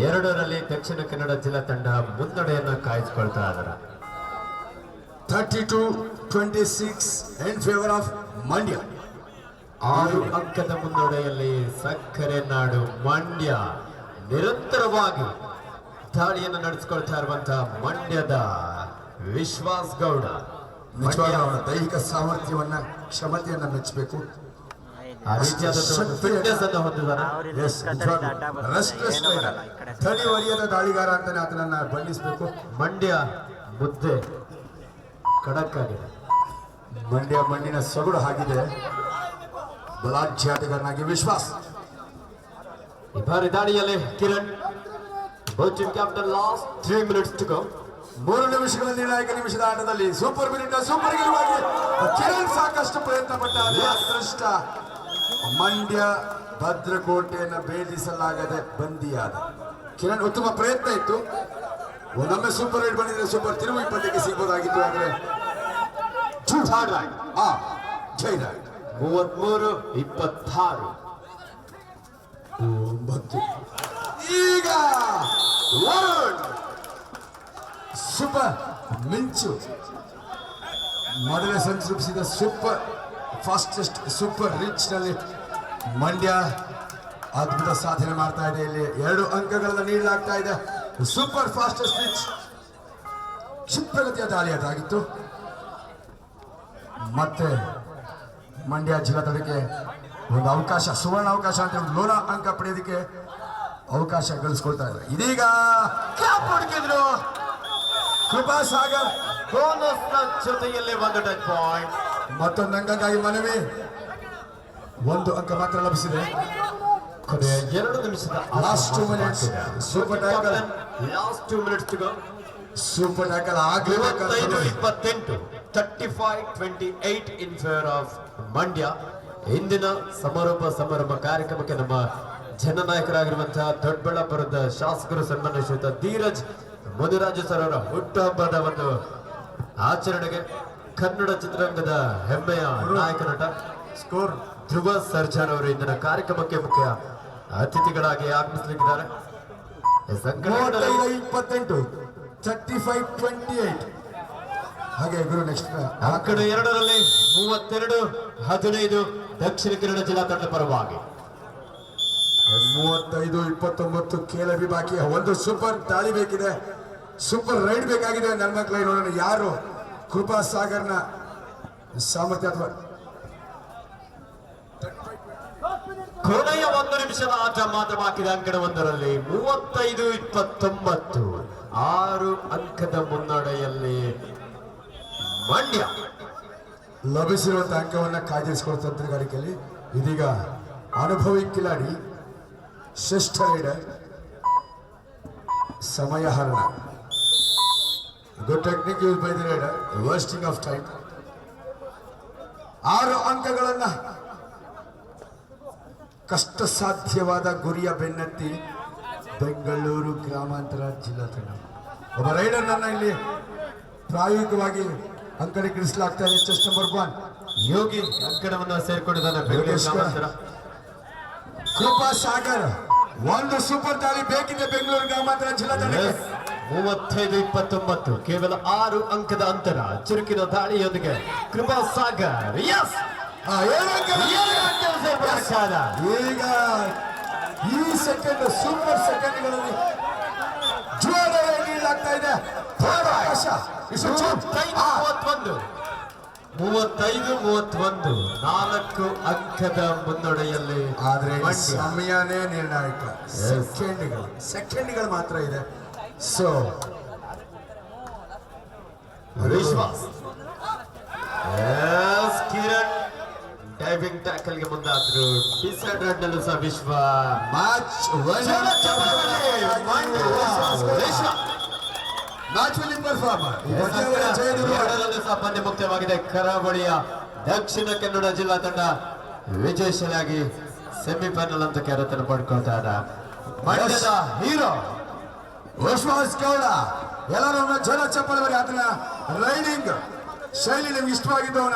ಎರಡರಲ್ಲಿ ದಕ್ಷಿಣ ಕನ್ನಡ ಜಿಲ್ಲಾ ತಂಡ ಮುನ್ನಡೆಯನ್ನು ಕಾಯ್ದುಕೊಳ್ತಾ ಇದ್ದಾರೆ. 32-26 in favor of ಮಂಡ್ಯ. 6 ಅಂಕದ ಮುನ್ನಡೆಯಲ್ಲಿ ಸಕ್ಕರೆ ನಾಡು ಮಂಡ್ಯ ನಿರಂತರವಾಗಿ ದಾಳಿಯನ್ನು ನಡೆಸಿಕೊಳ್ತಾ ಇರುವಂತಹ ಮಂಡ್ಯದ ವಿಶ್ವಾಸ್ ಗೌಡ ನಿಜವಾಗ್ಲೂ ಅವರ ದೈಹಿಕ ಸಾಮರ್ಥ್ಯವನ್ನ ಕ್ಷಮತೆಯನ್ನ ಮೆಚ್ಚಬೇಕು. ಆ ರೀತಿಯಾದ ಫಿಟ್ನೆಸ್ ಅನ್ನು ಹೊಂದಿದ್ದಾರೆ. ರೆಸ್ಟ್ಲೆಸ್ ತಡೆವರಿಯದ ದಾಳಿಗಾರ ಅಂತಾನೆ ಆತನನ್ನ ಬಣ್ಣಿಸಬೇಕು. ಮಂಡ್ಯ ಮುದ್ದೆ ಖಡಕ್ ಆಗಿದೆ. ಮಂಡ್ಯ ಮಣ್ಣಿನ ಸೊಗಡು ಆಗಿದೆ. ಬಲಾಢ್ಯಾಟಗಾರನಾಗಿ ವಿಶ್ವಾಸ್. ಈ ಬಾರಿ ದಾಳಿಯಲ್ಲಿ ಕಿರಣ್ ಬೋಚಿನ್ captain. Last 3 minutes to go. 3 ನಿಮಿಷಗಳ ನಿರ್ಣಾಯಕ ನಿಮಿಷದ ಆಟದಲ್ಲಿ ಸೂಪರ್ ಮಿನಿಟ್ ಸೂಪರ್ ಗೆಲುವಾಗಿ ಕಿರಣ್ ಸಾಕಷ್ಟು ಪ್ರಯತ್ನ ಪಟ್ಟ. ಅದೃಷ್ಟ ಮಂಡ್ಯ ಭದ್ರಕೋಟೆಯನ್ನು ಭೇದಿಸಲಾಗದೆ ಬಂದಿಯಾದ. ಕಿರಣ್ ಉತ್ತಮ ಪ್ರಯತ್ನ ಇತ್ತು. ಒಮ್ಮೆ ಸೂಪರ್ ರೈಡ್ ಬಂದಿದ್ರೆ ಸೂಪರ್ ತಿರುವು 20ಕ್ಕೆ ಸಿಗಬಹುದಾಗಿತ್ತು. ಆದ್ರೆ ಜೈ ರಾಯ್ 33-26. 9. ಈಗ ವರುಣ್ ಸೂಪರ್ ಮಿಂಚು ಮೊದಲೇ ಸಂಚರಿಸಿದ ಸೂಪರ್ ಫಾಸ್ಟೆಸ್ಟ್ ಸೂಪರ್ ರಿಚ್ ನಲ್ಲಿ ಮಂಡ್ಯ ಅದ್ಭುತ ಸಾಧನೆ ಮಾಡ್ತಾ ಇದೆ. ಇಲ್ಲಿ 2 ಅಂಕಗಳನ್ನು ನೀಡಲಾಗ್ತಾ ಇದೆ. ಸೂಪರ್ ಫಾಸ್ಟೆಸ್ಟ್ ರಿಚ್ ಕ್ಷಿಪ್ರಗತಿಯ ದಾಳಿ ಅದಾಗಿತ್ತು. ಮತ್ತೆ ಮಂಡ್ಯ ಜಿಲ್ಲಾ ತಂಡಕ್ಕೆ ಒಂದು ಅವಕಾಶ, ಸುವರ್ಣ ಅವಕಾಶ ಅಂತ ಲೋನ ಅಂಕ ಪಡೆಯೋದಕ್ಕೆ ಅವಕಾಶ ಗಳಿಸ್ಕೊಳ್ತಾ ಇದ್ದಾರೆ. ಇದೀಗ ಕ್ಯಾಪ್ ಹೊಡೆದಿದ್ರು ಕೃಪಾ ಸಾಗರ್. ಬೋನಸ್ ನ ಜೊತೆಯಲ್ಲಿ ಒಂದು ಟಚ್ ಪಾಯಿಂಟ್. ಮತ್ತೊಂದು ಅಂಕಕ್ಕಾಗಿ ಮನವಿ. 1 ಅಂಕ ಮಾತ್ರ ಲಭಿಸಿದೆ. ಕೊನೆಯ 2 ನಿಮಿಷದ last 2 minutes super tackle. Last 2 minutes to go. Super tackle ಆಗಲೇಬೇಕಾದ 35-28 35-28 ಇನ್ ಫೇವರ್ ಆಫ್ ಮಂಡ್ಯ. ಇಂದಿನ ಸಮಾರಂಭ ಕಾರ್ಯಕ್ರಮಕ್ಕೆ ನಮ್ಮ ಜನನಾಯಕರಾಗಿರುವಂತಹ ದೊಡ್ಡಬಳ್ಳಾಪುರದ ಶಾಸಕರು ಸನ್ಮಾನ್ಯ ಶ್ರೀಯುತ ಧೀರಜ್ ಮುನಿರಾಜು ಸರ್ ಅವರ ಹುಟ್ಟುಹಬ್ಬದ ಒಂದು ಆಚರಣೆಗೆ ಕನ್ನಡ ಚಿತ್ರರಂಗದ ಹೆಮ್ಮೆಯ ನಾಯಕ ನಟ ಸ್ಕೋರ್ ಧ್ರುವ ಸರ್ಜಾನ್ ಅವರು ಇಂದಿನ ಕಾರ್ಯಕ್ರಮಕ್ಕೆ ಮುಖ್ಯ ಅತಿಥಿಗಳಾಗಿ ಆಗಮಿಸಲಿದ್ದಾರೆ. 28 35-28. ಹಾಗೆ ಗುರು ನೆಕ್ಸ್ಟ್ ಅಂಕಣ 2ರಲ್ಲಿ 32-15 ದಕ್ಷಿಣ ಕನ್ನಡ ಜಿಲ್ಲಾ ತಂಡ ಪರವಾಗಿ. 35-29 ಕೇಳಬಿ ಬಾಕಿ. ಒಂದು ಸೂಪರ್ ದಾಳಿ ಬೇಕಿದೆ, ಸೂಪರ್ ರೈಡ್ ಬೇಕಾಗಿದೆ. ನನ್ನ ಮಕ್ಕಳ ನೋಡೋಣ ಯಾರು ಕೃಪಾ ಸಾಗರ್ನ ಸಾಮರ್ಥ್ಯ ಅಥವಾ ಕೊನೆಯ 1 ನಿಮಿಷದ ಆಟ ಮಾತ್ರ ಬಾಕಿದೆ. ಅಂಕಣ 1ರಲ್ಲಿ 35-29 6 ಅಂಕದ ಮುನ್ನಡೆಯಲ್ಲಿ ಮಂಡ್ಯ. ಲಭಿಸಿರುವಂತಹ ಅಂಕವನ್ನು ಕಾಯ್ದಿರಿಸಿಕೊಳ್ಳುವ ತಂತ್ರಗಾರಿಕೆಯಲ್ಲಿ ಇದೀಗ ಅನುಭವಿ ಕಿಲಾಡಿ ಶ್ರೇಷ್ಠ ರೈಡರ್ ಸಮಯ ಹರಣ. Good technique use by the raider, wasting of time. 6 ಅಂಕಗಳನ್ನ ಕಷ್ಟ ಸಾಧ್ಯವಾದ ಗುರಿಯ ಬೆನ್ನತ್ತಿ ಬೆಂಗಳೂರು ಗ್ರಾಮಾಂತರ ಜಿಲ್ಲಾ ತಂಡ. ಒಬ್ಬ ರೈಡರ್ ನನ್ನ ಇಲ್ಲಿ ಪ್ರಾಯೋಗಿಕವಾಗಿ ಅಂಕಣೀಕರಿಸಲಾಗ್ತಾ ಇದೆ. ಚೆಸ್ ನಂಬರ್ 1 ಯೋಗಿ ಅಂಕಣವನ್ನು ಸೇರ್ಕೊಂಡಿದ್ದಾನೆ ಬೆಂಗಳೂರು ಗ್ರಾಮಾಂತರ. ಕೃಪಾ ಸಾಗರ್ ಒಂದು ಸೂಪರ್ ದಾಳಿ ಬೇಕಿದೆ ಬೆಂಗಳೂರು ಗ್ರಾಮಾಂತರ ಜಿಲ್ಲಾ ತಂಡಕ್ಕೆ. 35-29 ಕೇವಲ 6 ಅಂಕದ ಅಂತರ. ಚುರುಕಿನ ದಾಳಿಯೊಂದಿಗೆ ಕೃಪಾ ಸಾಗರ್ ಈಗ ಈ ಸೆಕೆಂಡ್ ಸೂಪರ್ ಸೆಕೆಂಡ್ಗಳಲ್ಲಿ ಜೋರಾಗಿ ನೀಡಲಾಗ್ತಾ ಇದೆ. 35-31 4 ಅಂಕದ ಮುನ್ನಡೆಯಲ್ಲಿ. ಆದ್ರೆ ಸಮಯನೇ ನಿರ್ಣಾಯಕ. ಸೆಕೆಂಡ್ಗಳು ಮಾತ್ರ ಇದೆ. ಸೊ ವಿಶ್ವಾಸ್ ಕಿರಣ್ ಡೈವಿಂಗ್ ಟ್ಯಾಕಲ್ ಗೆ ಮುಂದಾದ್ರು ಡಿಸೈಡೆಡ್ ನಲ್ಲೂ ಸಹ ವಿಶ್ವ ಮ್ಯಾಚ್ ಮ್ಯಾಚ್ ವಿನ್ನಿಂಗ್ ಪರ್ಫಾರ್ಮರ್ ಎರಡರಲ್ಲೂ ಸಹ ಪಂದ್ಯ ಮುಕ್ತವಾಗಿದೆ. ಕರಾವಳಿಯ ದಕ್ಷಿಣ ಕನ್ನಡ ಜಿಲ್ಲಾ ತಂಡ ವಿಜಯಶಾಲಿಯಾಗಿ ಸೆಮಿಫೈನಲ್ ಅಂತ ಕ್ಯಾರತನ್ನು ಪಡ್ಕೊಳ್ತಾ ಇದ್ದ ಮಂಡ್ಯದ ಹೀರೋ ವಿಶ್ವಾಸ್ ಗೌಡ. ಎಲ್ಲರೂ ಜನ ಚಪ್ಪಲ್ ಬರೀ ಆತನ ರೈಡಿಂಗ್ ಶೈಲಿ ನಿಮ್ಗೆ ಇಷ್ಟವಾಗಿದ್ದು ಅವನ